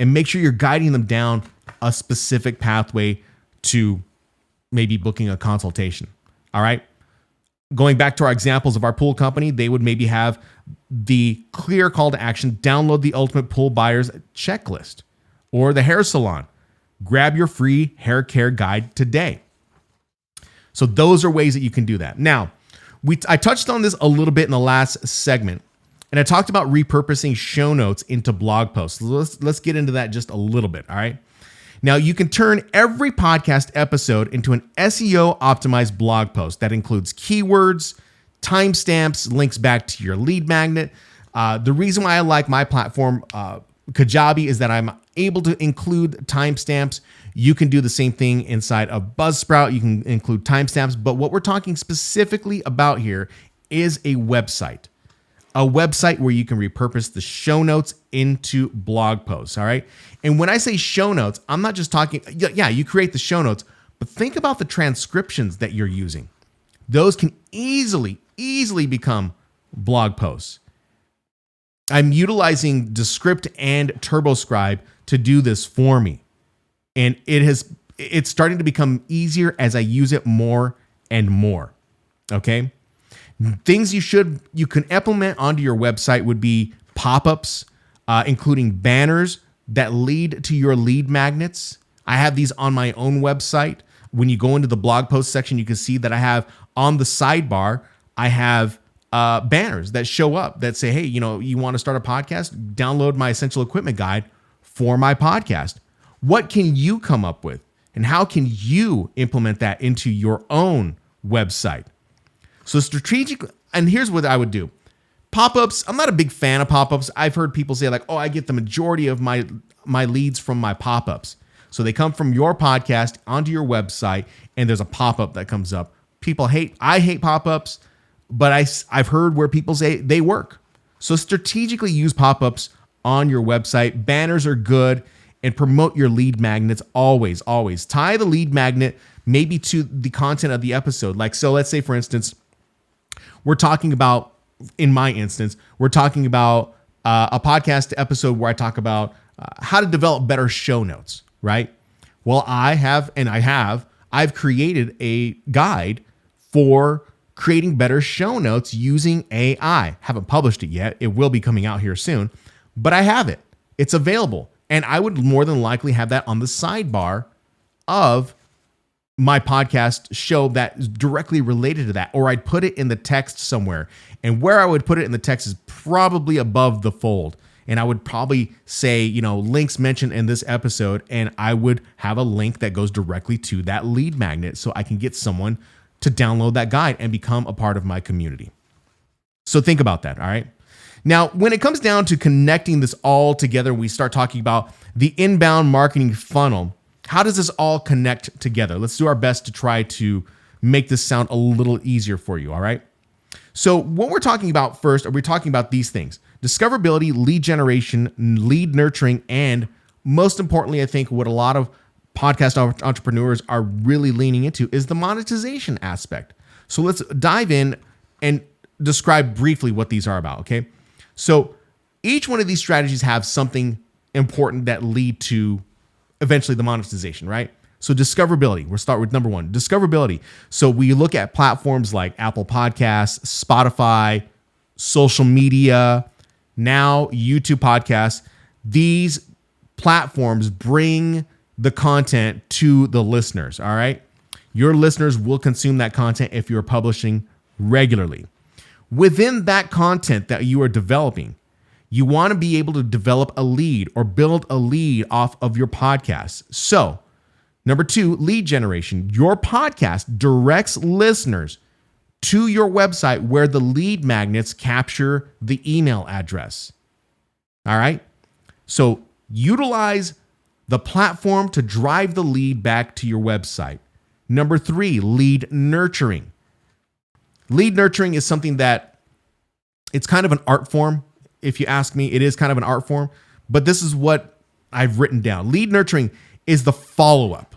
And make sure you're guiding them down a specific pathway to maybe booking a consultation. All right. Going back to our examples of our pool company, they would maybe have the clear call to action: download the Ultimate Pool Buyers Checklist. Or the hair salon: grab your free hair care guide today. So those are ways that you can do that. Now, I touched on this a little bit in the last segment, and I talked about repurposing show notes into blog posts. Let's get into that just a little bit. All right. Now, you can turn every podcast episode into an SEO optimized blog post that includes keywords, timestamps, links back to your lead magnet. The reason why I like my platform, Kajabi, is that I'm able to include timestamps. You can do the same thing inside of Buzzsprout. You can include timestamps, but what we're talking specifically about here is a website where you can repurpose the show notes into blog posts. All right. And when I say show notes, I'm not just talking, you create the show notes, but think about the transcriptions that you're using. Those can easily become blog posts. I'm utilizing Descript and TurboScribe to do this for me. And it's starting to become easier as I use it more and more. Okay. Things you can implement onto your website would be pop-ups, including banners that lead to your lead magnets. I have these on my own website. When you go into the blog post section, you can see that I have on the sidebar, I have banners that show up that say, hey, you want to start a podcast? Download my essential equipment guide for my podcast. What can you come up with? And how can you implement that into your own website? So strategically, and here's what I would do. Pop-ups, I'm not a big fan of pop-ups. I've heard people say like, oh, I get the majority of my leads from my pop-ups. So they come from your podcast onto your website, and there's a pop-up that comes up. I hate pop-ups, but I've heard where people say they work. So strategically use pop-ups on your website. Banners are good, and promote your lead magnets always, always. Tie the lead magnet maybe to the content of the episode. Like, so let's say, for instance, we're talking about, in my instance, we're talking about a podcast episode where I talk about how to develop better show notes, right? Well, I've created a guide for creating better show notes using AI. Haven't published it yet. It will be coming out here soon, but I have it. It's available. And I would more than likely have that on the sidebar of my podcast show that is directly related to that, or I'd put it in the text somewhere. And where I would put it in the text is probably above the fold. And I would probably say, links mentioned in this episode, and I would have a link that goes directly to that lead magnet so I can get someone to download that guide and become a part of my community. So think about that, all right? Now, when it comes down to connecting this all together, we start talking about the inbound marketing funnel. How does this all connect together? Let's do our best to try to make this sound a little easier for you, all right? So what we're talking about first, we're talking about these things: discoverability, lead generation, lead nurturing, and most importantly, I think what a lot of podcast entrepreneurs are really leaning into is the monetization aspect. So let's dive in and describe briefly what these are about, okay? So each one of these strategies have something important that lead to eventually the monetization, right? So discoverability, we'll start with number one, discoverability. So we look at platforms like Apple Podcasts, Spotify, social media, now YouTube podcasts. These platforms bring the content to the listeners, all right? Your listeners will consume that content if you're publishing regularly. Within that content that you are developing, you want to be able to develop a lead or build a lead off of your podcast. So, number two, lead generation. Your podcast directs listeners to your website where the lead magnets capture the email address. All right? So, utilize the platform to drive the lead back to your website. Number three, lead nurturing. Lead nurturing is something that it's kind of an art form. If you ask me, it is kind of an art form, but this is what I've written down. Lead nurturing is the follow-up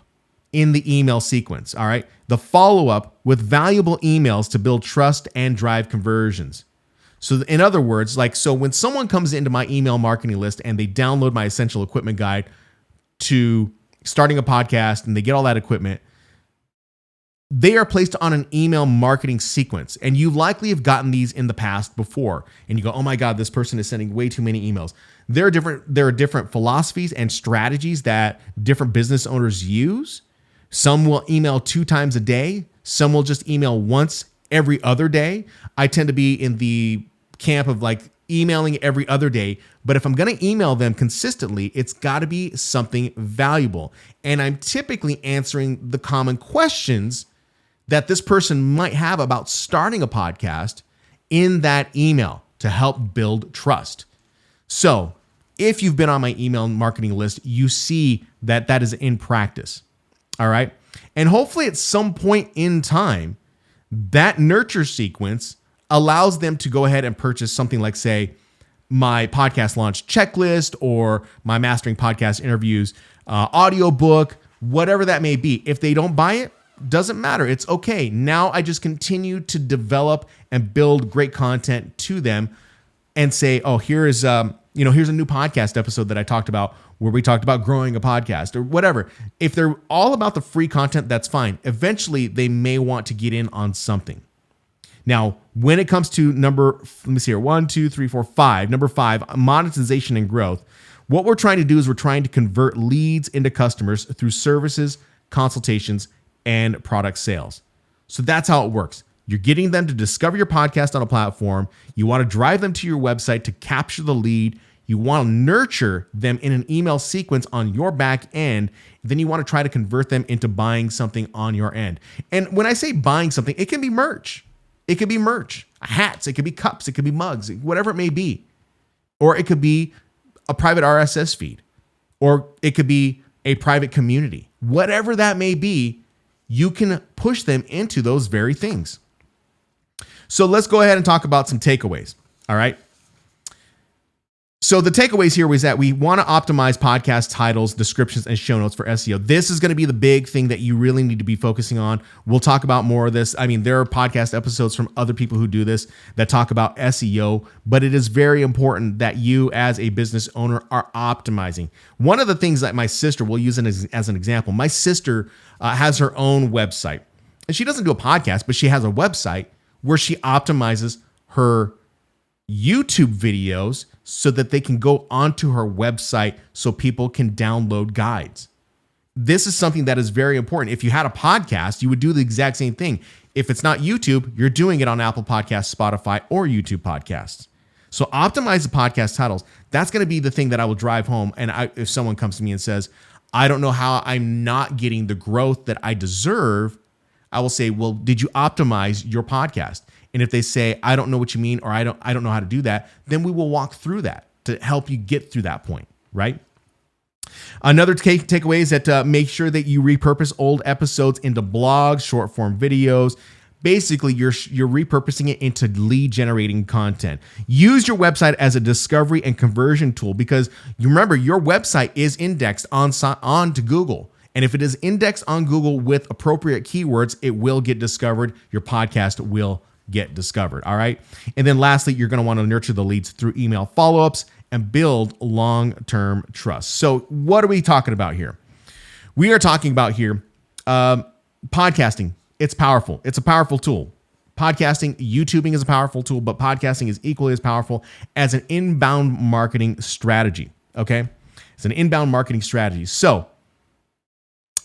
in the email sequence, all right? The follow-up with valuable emails to build trust and drive conversions. So in other words, so when someone comes into my email marketing list and they download my essential equipment guide to starting a podcast and they get all that equipment, they are placed on an email marketing sequence. And you likely have gotten these in the past before. And you go, oh my God, this person is sending way too many emails. There are different philosophies and strategies that different business owners use. Some will email 2 times a day. Some will just email once every other day. I tend to be in the camp of emailing every other day. But if I'm going to email them consistently, it's got to be something valuable. And I'm typically answering the common questions that this person might have about starting a podcast in that email to help build trust. So if you've been on my email marketing list, you see that is in practice. All right. And hopefully at some point in time, that nurture sequence allows them to go ahead and purchase something like, say, my podcast launch checklist or my mastering podcast interviews audiobook, whatever that may be. If they don't buy it, doesn't matter. It's okay. Now I just continue to develop and build great content to them. and say, oh, here's a new podcast episode that I talked about where we talked about growing a podcast or whatever. If they're all about the free content, that's fine. Eventually, they may want to get in on something. Now, when it comes to number 5, number 5, monetization and growth, what we're trying to do is we're trying to convert leads into customers through services, consultations, and product sales. So that's how it works. You're getting them to discover your podcast on a platform. You want to drive them to your website to capture the lead. You want to nurture them in an email sequence on your back end. Then you want to try to convert them into buying something on your end. And when I say buying something, it can be merch. It could be merch, hats, it could be cups, it could be mugs, whatever it may be. Or it could be a private RSS feed, or it could be a private community. Whatever that may be, you can push them into those very things. So let's go ahead and talk about some takeaways. All right. So the takeaways here was that we want to optimize podcast titles, descriptions, and show notes for SEO. This is going to be the big thing that you really need to be focusing on. We'll talk about more of this. I mean, there are podcast episodes from other people who do this that talk about SEO, but it is very important that you as a business owner are optimizing. One of the things that my sister, we'll use it as an example. My sister has her own website, and she doesn't do a podcast, but she has a website where she optimizes her YouTube videos so that they can go onto her website so people can download guides. This is something that is very important. If you had a podcast, you would do the exact same thing. If it's not YouTube, you're doing it on Apple Podcasts, Spotify, or YouTube Podcasts. So optimize the podcast titles. That's going to be the thing that I will drive home. And if someone comes to me and says, I don't know how I'm not getting the growth that I deserve, I will say, well, did you optimize your podcast? And if they say, I don't know what you mean, or I don't know how to do that, then we will walk through that to help you get through that point, right? Another takeaway is that make sure that you repurpose old episodes into blogs, short form videos. Basically, you're repurposing it into lead generating content. Use your website as a discovery and conversion tool, because you remember your website is indexed onto Google. And if it is indexed on Google with appropriate keywords, it will get discovered. Your podcast will get discovered. All right. And then lastly, you're going to want to nurture the leads through email follow-ups and build long-term trust. So what are we talking about here? We are talking about here podcasting. It's powerful. It's a powerful tool. Podcasting, YouTubing is a powerful tool, but podcasting is equally as powerful as an inbound marketing strategy. Okay. It's an inbound marketing strategy. So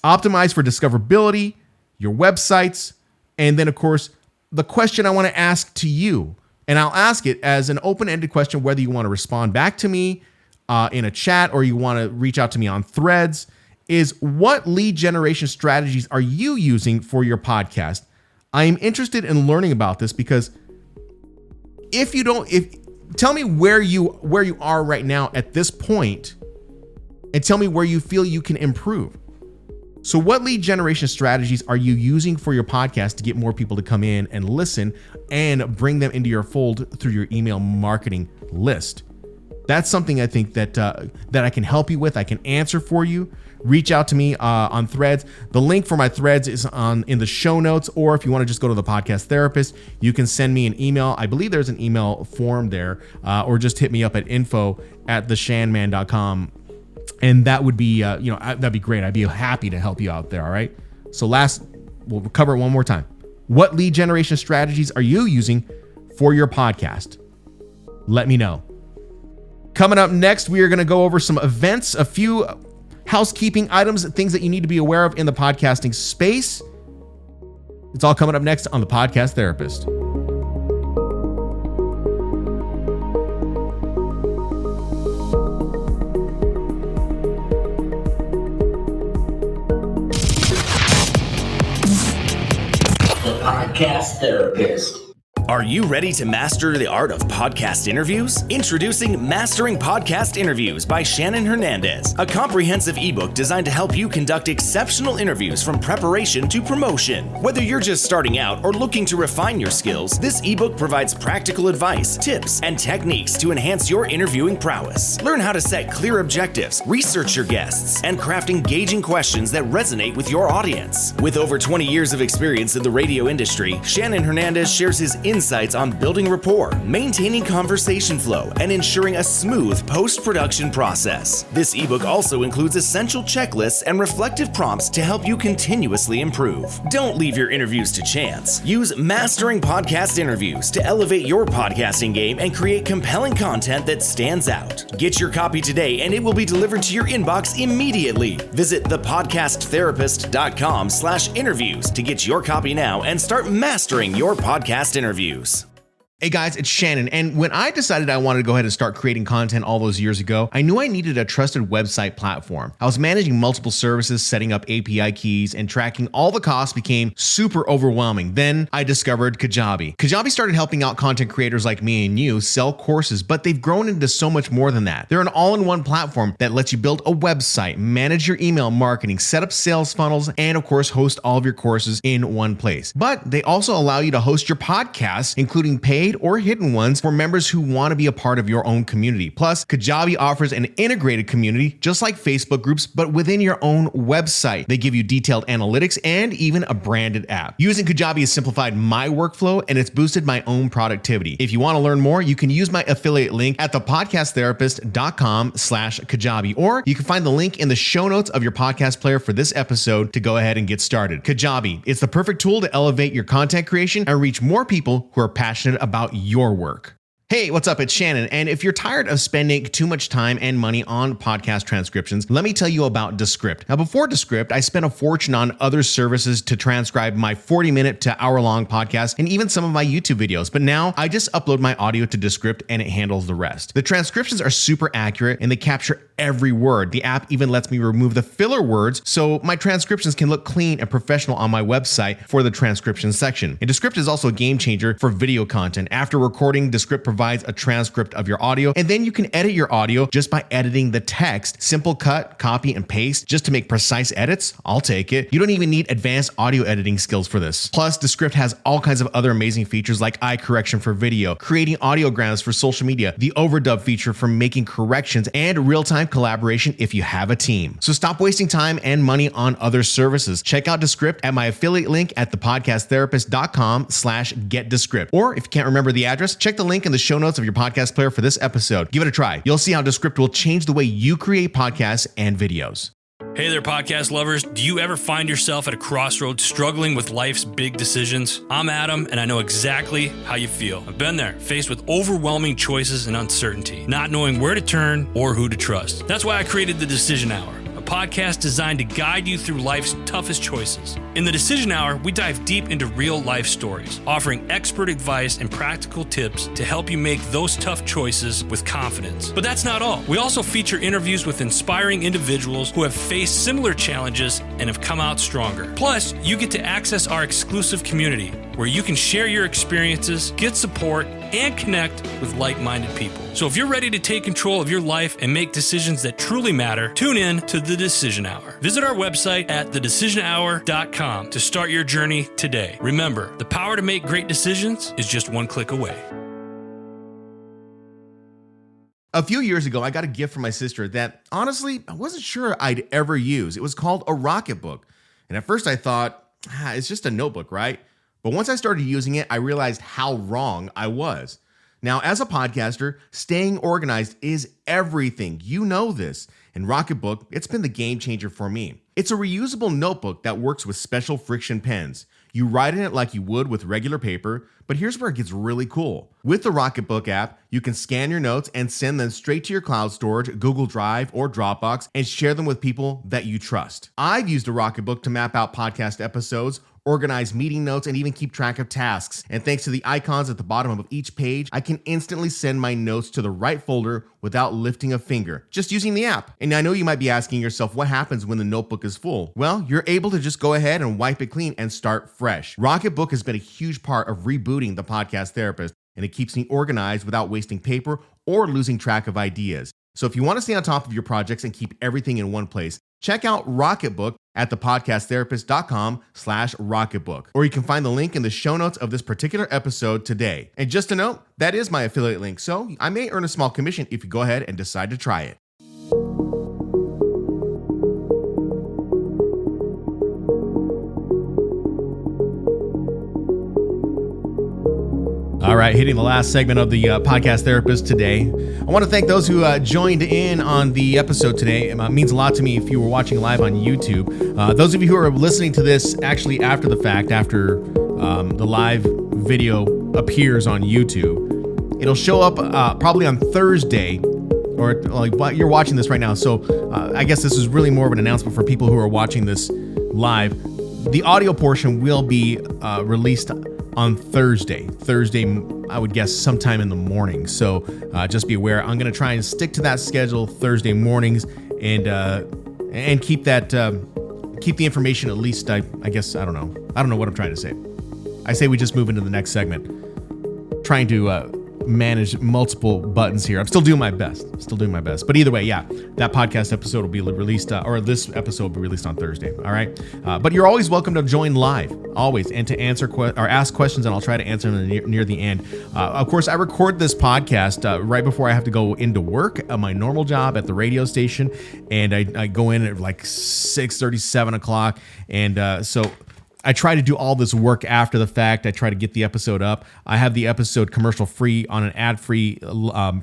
optimize for discoverability, your websites, and then of course, the question I want to ask to you, and I'll ask it as an open-ended question, whether you want to respond back to me in a chat or you want to reach out to me on Threads, is what lead generation strategies are you using for your podcast? I am interested in learning about this, because tell me where you are right now at this point, and tell me where you feel you can improve. So what lead generation strategies are you using for your podcast to get more people to come in and listen and bring them into your fold through your email marketing list? That's something I think that I can help you with. I can answer for you. Reach out to me on Threads. The link for my Threads is in the show notes, or if you want to just go to the Podcast Therapist, you can send me an email. I believe there's an email form there, or just hit me up at info@theshanman.com. And that would be, that'd be great. I'd be happy to help you out there. All right. So we'll cover it one more time. What lead generation strategies are you using for your podcast? Let me know. Coming up next, we are going to go over some events, a few housekeeping items, things that you need to be aware of in the podcasting space. It's all coming up next on the Podcast Therapist. Podcast Therapist. Are you ready to master the art of podcast interviews? Introducing Mastering Podcast Interviews by Shannon Hernandez, a comprehensive ebook designed to help you conduct exceptional interviews from preparation to promotion. Whether you're just starting out or looking to refine your skills, this ebook provides practical advice, tips, and techniques to enhance your interviewing prowess. Learn how to set clear objectives, research your guests, and craft engaging questions that resonate with your audience. With over 20 years of experience in the radio industry, Shannon Hernandez shares his insights on building rapport, maintaining conversation flow, and ensuring a smooth post-production process. This ebook also includes essential checklists and reflective prompts to help you continuously improve. Don't leave your interviews to chance. Use Mastering Podcast Interviews to elevate your podcasting game and create compelling content that stands out. Get your copy today and it will be delivered to your inbox immediately. Visit thepodcasttherapist.com/interviews to get your copy now and start mastering your podcast interviews. Hey guys, it's Shannon, and when I decided I wanted to go ahead and start creating content all those years ago, I knew I needed a trusted website platform. I was managing multiple services, setting up API keys, and tracking all the costs became super overwhelming. Then I discovered Kajabi. Kajabi started helping out content creators like me and you sell courses, but they've grown into so much more than that. They're an all-in-one platform that lets you build a website, manage your email marketing, set up sales funnels, and of course, host all of your courses in one place. But they also allow you to host your podcasts, including paid or hidden ones for members who want to be a part of your own community. Plus, Kajabi offers an integrated community, just like Facebook groups, but within your own website. They give you detailed analytics and even a branded app. Using Kajabi has simplified my workflow and it's boosted my own productivity. If you want to learn more, you can use my affiliate link at thepodcasttherapist.com/Kajabi, or you can find the link in the show notes of your podcast player for this episode to go ahead and get started. Kajabi, it's the perfect tool to elevate your content creation and reach more people who are passionate about your work. Hey, what's up? It's Shannon. And if you're tired of spending too much time and money on podcast transcriptions, let me tell you about Descript. Now, before Descript, I spent a fortune on other services to transcribe my 40-minute to hour-long podcast and even some of my YouTube videos. But now I just upload my audio to Descript and it handles the rest. The transcriptions are super accurate and they capture every word. The app even lets me remove the filler words so my transcriptions can look clean and professional on my website for the transcription section. And Descript is also a game changer for video content. After recording, Descript provides a transcript of your audio, and then you can edit your audio just by editing the text. Simple cut, copy, and paste just to make precise edits. I'll take it. You don't even need advanced audio editing skills for this. Plus, Descript has all kinds of other amazing features like eye correction for video, creating audiograms for social media, the overdub feature for making corrections, and real-time collaboration if you have a team. So stop wasting time and money on other services. Check out Descript at my affiliate link at thepodcasttherapist.com/getdescript. Or if you can't remember the address, check the link in the show notes of your podcast player for this episode. Give it a try. You'll see how Descript will change the way you create podcasts and videos. Hey there, podcast lovers. Do you ever find yourself at a crossroads struggling with life's big decisions? I'm Adam, and I know exactly how you feel. I've been there, faced with overwhelming choices and uncertainty, not knowing where to turn or who to trust. That's why I created the Decision Hour, a podcast designed to guide you through life's toughest choices. In the Decision Hour, we dive deep into real life stories, offering expert advice and practical tips to help you make those tough choices with confidence. But that's not all. We also feature interviews with inspiring individuals who have faced similar challenges and have come out stronger. Plus, you get to access our exclusive community where you can share your experiences, get support, and connect with like-minded people. So if you're ready to take control of your life and make decisions that truly matter, tune in to The Decision Hour. Visit our website at thedecisionhour.com to start your journey today. Remember, the power to make great decisions is just one click away. A few years ago, I got a gift from my sister that, honestly, I wasn't sure I'd ever use. It was called a Rocketbook. And at first I thought, it's just a notebook, right? But once I started using it, I realized how wrong I was. Now, as a podcaster, staying organized is everything. You know this. And Rocketbook, it's been the game changer for me. It's a reusable notebook that works with special friction pens. You write in it like you would with regular paper, but here's where it gets really cool. With the Rocketbook app, you can scan your notes and send them straight to your cloud storage, Google Drive, or Dropbox, and share them with people that you trust. I've used a Rocketbook to map out podcast episodes, organize meeting notes, and even keep track of tasks. And thanks to the icons at the bottom of each page, I can instantly send my notes to the right folder without lifting a finger, just using the app. And I know you might be asking yourself, what happens when the notebook is full? Well, you're able to just go ahead and wipe it clean and start fresh. Rocketbook has been a huge part of rebooting the Podcast Therapist, and it keeps me organized without wasting paper or losing track of ideas. So if you want to stay on top of your projects and keep everything in one place, check out Rocketbook at thepodcasttherapist.com/Rocketbook, or you can find the link in the show notes of this particular episode today. And just a note, that is my affiliate link, so I may earn a small commission if you go ahead and decide to try it. All right, hitting the last segment of the Podcast Therapist today. I want to thank those who joined in on the episode today. It means a lot to me if you were watching live on YouTube. Those of you who are listening to this actually after the fact, after the live video appears on YouTube, it'll show up probably on Thursday, or like you're watching this right now. So I guess this is really more of an announcement for people who are watching this live. The audio portion will be released on Thursday, I would guess sometime in the morning. So just be aware. I'm going to try and stick to that schedule Thursday mornings and keep that keep the information at least. I guess I don't know what I'm trying to say. I say we just move into the next segment. Trying to manage multiple buttons here. I'm still doing my best. But either way, yeah, that podcast episode will be released, or this episode will be released on Thursday. All right. But you're always welcome to join live, always, and to answer or ask questions, and I'll try to answer them near the end. Of course, I record this podcast right before I have to go into work at my normal job at the radio station, and I go in at like 6:30, 7 o'clock, and so I try to do all this work after the fact. I try to get the episode up. I have the episode commercial free on an ad-free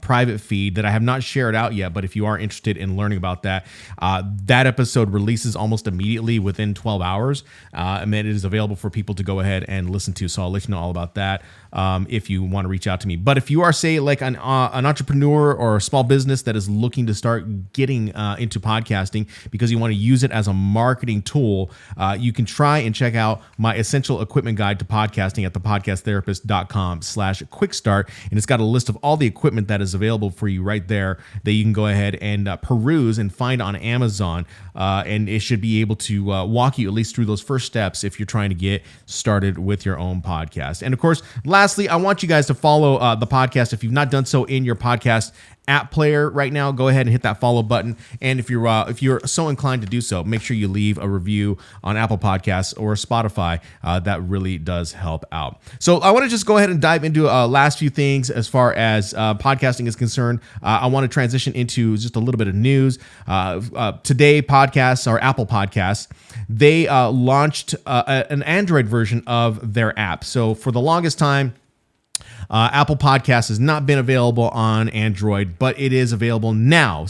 private feed that I have not shared out yet, but if you are interested in learning about that, that episode releases almost immediately within 12 hours, and then it is available for people to go ahead and listen to. So I'll let you know all about that if you want to reach out to me. But if you are, say, like an entrepreneur or a small business that is looking to start getting into podcasting because you want to use it as a marketing tool, you can try and check out my essential equipment guide to podcasting at thepodcasttherapist.com/quickstart. And it's got a list of all the equipment that is available for you right there that you can go ahead and peruse and find on Amazon. And it should be able to walk you at least through those first steps if you're trying to get started with your own podcast. And of course, lastly, I want you guys to follow the podcast. If you've not done so in your podcast app player right now, go ahead and hit that follow button. And if you're so inclined to do so, make sure you leave a review on Apple Podcasts or Spotify. That really does help out. So I want to just go ahead and dive into last few things as far as podcasting is concerned. I want to transition into just a little bit of news. Today, podcasts, or Apple Podcasts, they launched an Android version of their app. So for the longest time, Apple Podcasts has not been available on Android, but it is available now.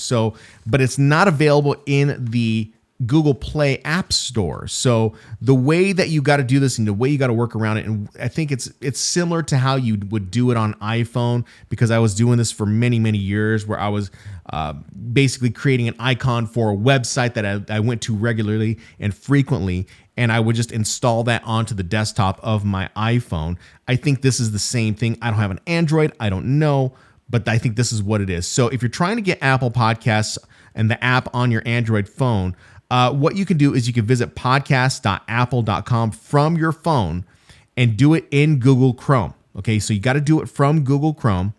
But it's not available in the Google Play App Store. So the way that you got to do this and the way you got to work around it, and I think it's similar to how you would do it on iPhone, because I was doing this for many, many years, where I was basically creating an icon for a website that I went to regularly and frequently, and I would just install that onto the desktop of my iPhone. I think this is the same thing. I don't have an Android. I don't know, but I think this is what it is. So if you're trying to get Apple Podcasts and the app on your Android phone, what you can do is you can visit podcast.apple.com from your phone and do it in Google Chrome. Okay, so you got to do it from Google Chrome.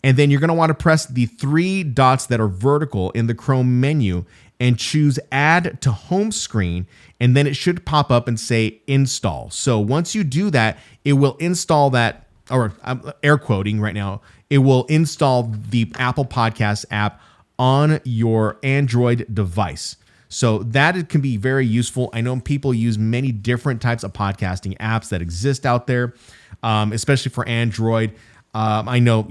And then you're going to want to press the three dots that are vertical in the Chrome menu and choose Add to Home Screen. And then it should pop up and say Install. So once you do that, it will install that, or I'm air quoting right now, it will install the Apple Podcasts app on your Android device. So that it can be very useful. I know people use many different types of podcasting apps that exist out there, especially for Android. I know,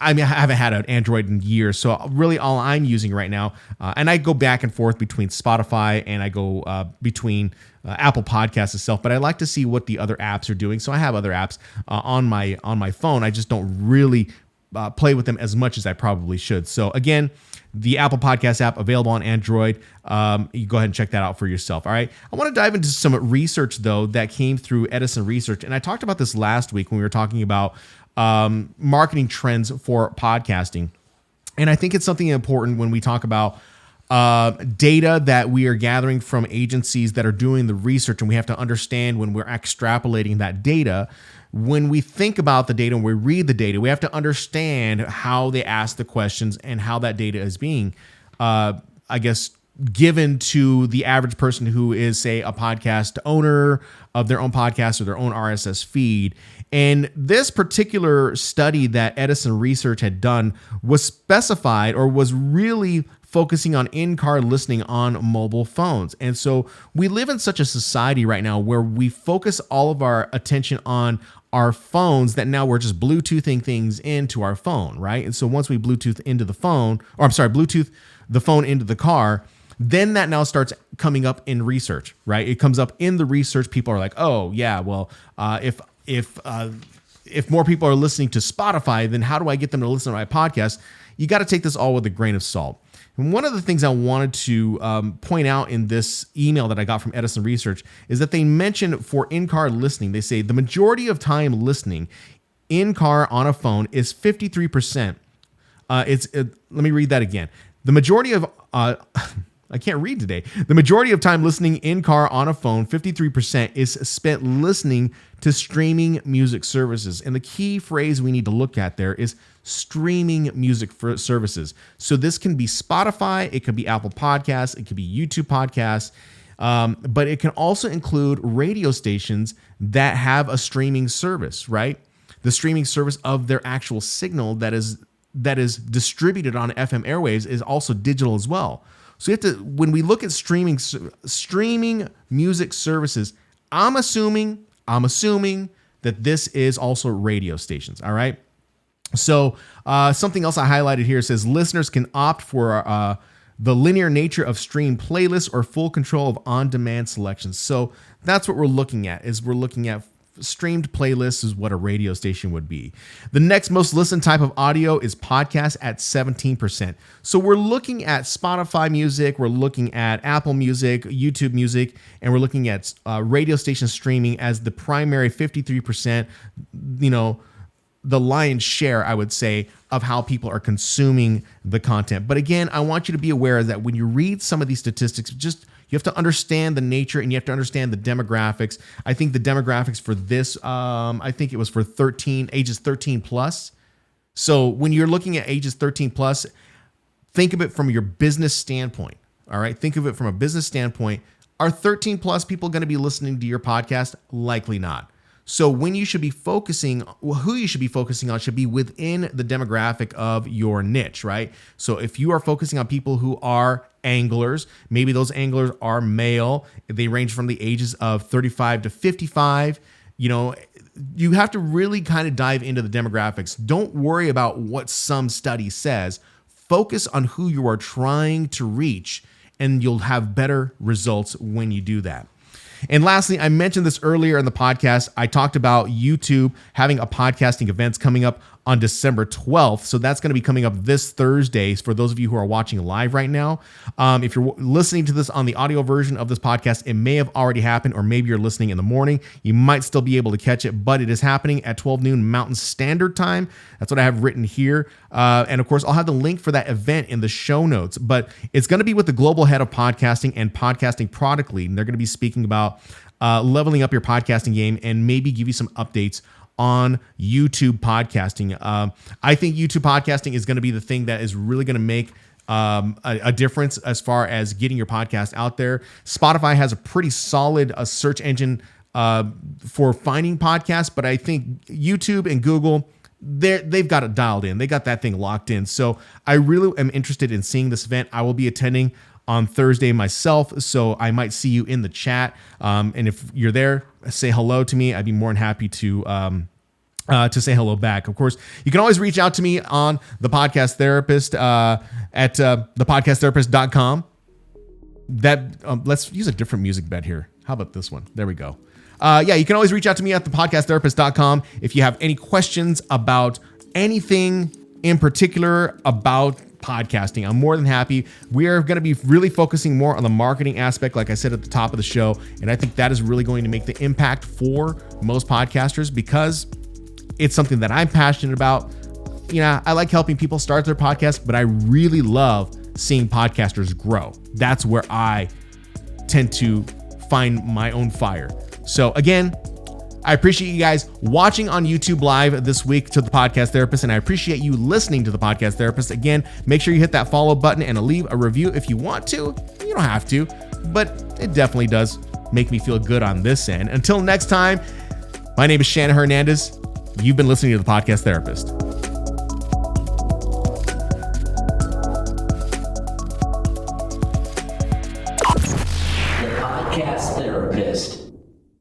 I haven't had an Android in years, so really all I'm using right now, and I go back and forth between Spotify and I go between Apple Podcasts itself, but I like to see what the other apps are doing. So I have other apps on my phone. I just don't really play with them as much as I probably should. So again, the Apple Podcast app available on Android. You go ahead and check that out for yourself. All right. I want to dive into some research, though, that came through Edison Research. And I talked about this last week when we were talking about marketing trends for podcasting. And I think it's something important when we talk about data that we are gathering from agencies that are doing the research. And we have to understand when we're extrapolating that data. When we think about the data and we read the data, we have to understand how they ask the questions and how that data is being, given to the average person who is, say, a podcast owner of their own podcast or their own RSS feed. And this particular study that Edison Research had done was specified, or was really focusing on in-car listening on mobile phones. And so we live in such a society right now where we focus all of our attention on our phones that now we're just Bluetoothing things into our phone, right? And so once we Bluetooth the phone into the car, then that now starts coming up in research, right? It comes up in the research. People are like, oh yeah, well, if more people are listening to Spotify, then how do I get them to listen to my podcast? You got to take this all with a grain of salt. And one of the things I wanted to point out in this email that I got from Edison Research is that they mentioned for in-car listening, they say the majority of time listening in-car on a phone is 53%. Let me read that again. The majority of, I can't read today. The majority of time listening in car on a phone, 53%, is spent listening to streaming music services. And the key phrase we need to look at there is streaming music services. So this can be Spotify, it could be Apple Podcasts, it could be YouTube Podcasts, but it can also include radio stations that have a streaming service, right? The streaming service of their actual signal that is distributed on FM airwaves is also digital as well. So you have to, when we look at streaming music services, I'm assuming that this is also radio stations. All right. So something else I highlighted here says listeners can opt for the linear nature of stream playlists or full control of on-demand selections. So that's what we're looking at. We're looking at streamed playlists is what a radio station would be. The next most listened type of audio is podcast at 17%. So we're looking at Spotify music, we're looking at Apple Music, YouTube Music, and we're looking at radio station streaming as the primary 53%, the lion's share, I would say, of how people are consuming the content. But again, I want you to be aware that when you read some of these statistics, you have to understand the nature and you have to understand the demographics. I think the demographics for this, I think it was for ages 13 plus. So when you're looking at ages 13 plus, think of it from your business standpoint. All right. Think of it from a business standpoint. Are 13 plus people going to be listening to your podcast? Likely not. So when you should be who you should be focusing on should be within the demographic of your niche, right? So if you are focusing on people who are anglers, maybe those anglers are male, they range from the ages of 35 to 55, you have to really kind of dive into the demographics. Don't worry about what some study says. Focus on who you are trying to reach, and you'll have better results when you do that. And lastly, I mentioned this earlier in the podcast. I talked about YouTube having a podcasting events coming up on December 12th. So that's going to be coming up this Thursday for those of you who are watching live right now. If you're listening to this on the audio version of this podcast, it may have already happened, or maybe you're listening in the morning. You might still be able to catch it, but it is happening at 12 noon Mountain Standard Time. That's what I have written here. And of course, I'll have the link for that event in the show notes, but it's going to be with the global head of podcasting and podcasting product lead. And they're going to be speaking about leveling up your podcasting game and maybe give you some updates on YouTube podcasting. I think YouTube podcasting is going to be the thing that is really going to make a difference as far as getting your podcast out there. Spotify has a pretty solid search engine for finding podcasts, but I think YouTube and Google, they've got it dialed in. They got that thing locked in. So I really am interested in seeing this event. I will be attending on Thursday myself, so I might see you in the chat. And if you're there, say hello to me. I'd be more than happy to say hello back. Of course, you can always reach out to me on The Podcast Therapist at thepodcasttherapist.com. Let's use a different music bed here. How about this one? There we go. You can always reach out to me at thepodcasttherapist.com if you have any questions about anything in particular about podcasting. I'm more than happy. We are going to be really focusing more on the marketing aspect, like I said at the top of the show. And I think that is really going to make the impact for most podcasters because it's something that I'm passionate about. I like helping people start their podcast, but I really love seeing podcasters grow. That's where I tend to find my own fire. So again, I appreciate you guys watching on YouTube Live this week to The Podcast Therapist, and I appreciate you listening to The Podcast Therapist. Again, make sure you hit that follow button and leave a review if you want to. You don't have to, but it definitely does make me feel good on this end. Until next time, my name is Shannon Hernandez. You've been listening to The Podcast Therapist.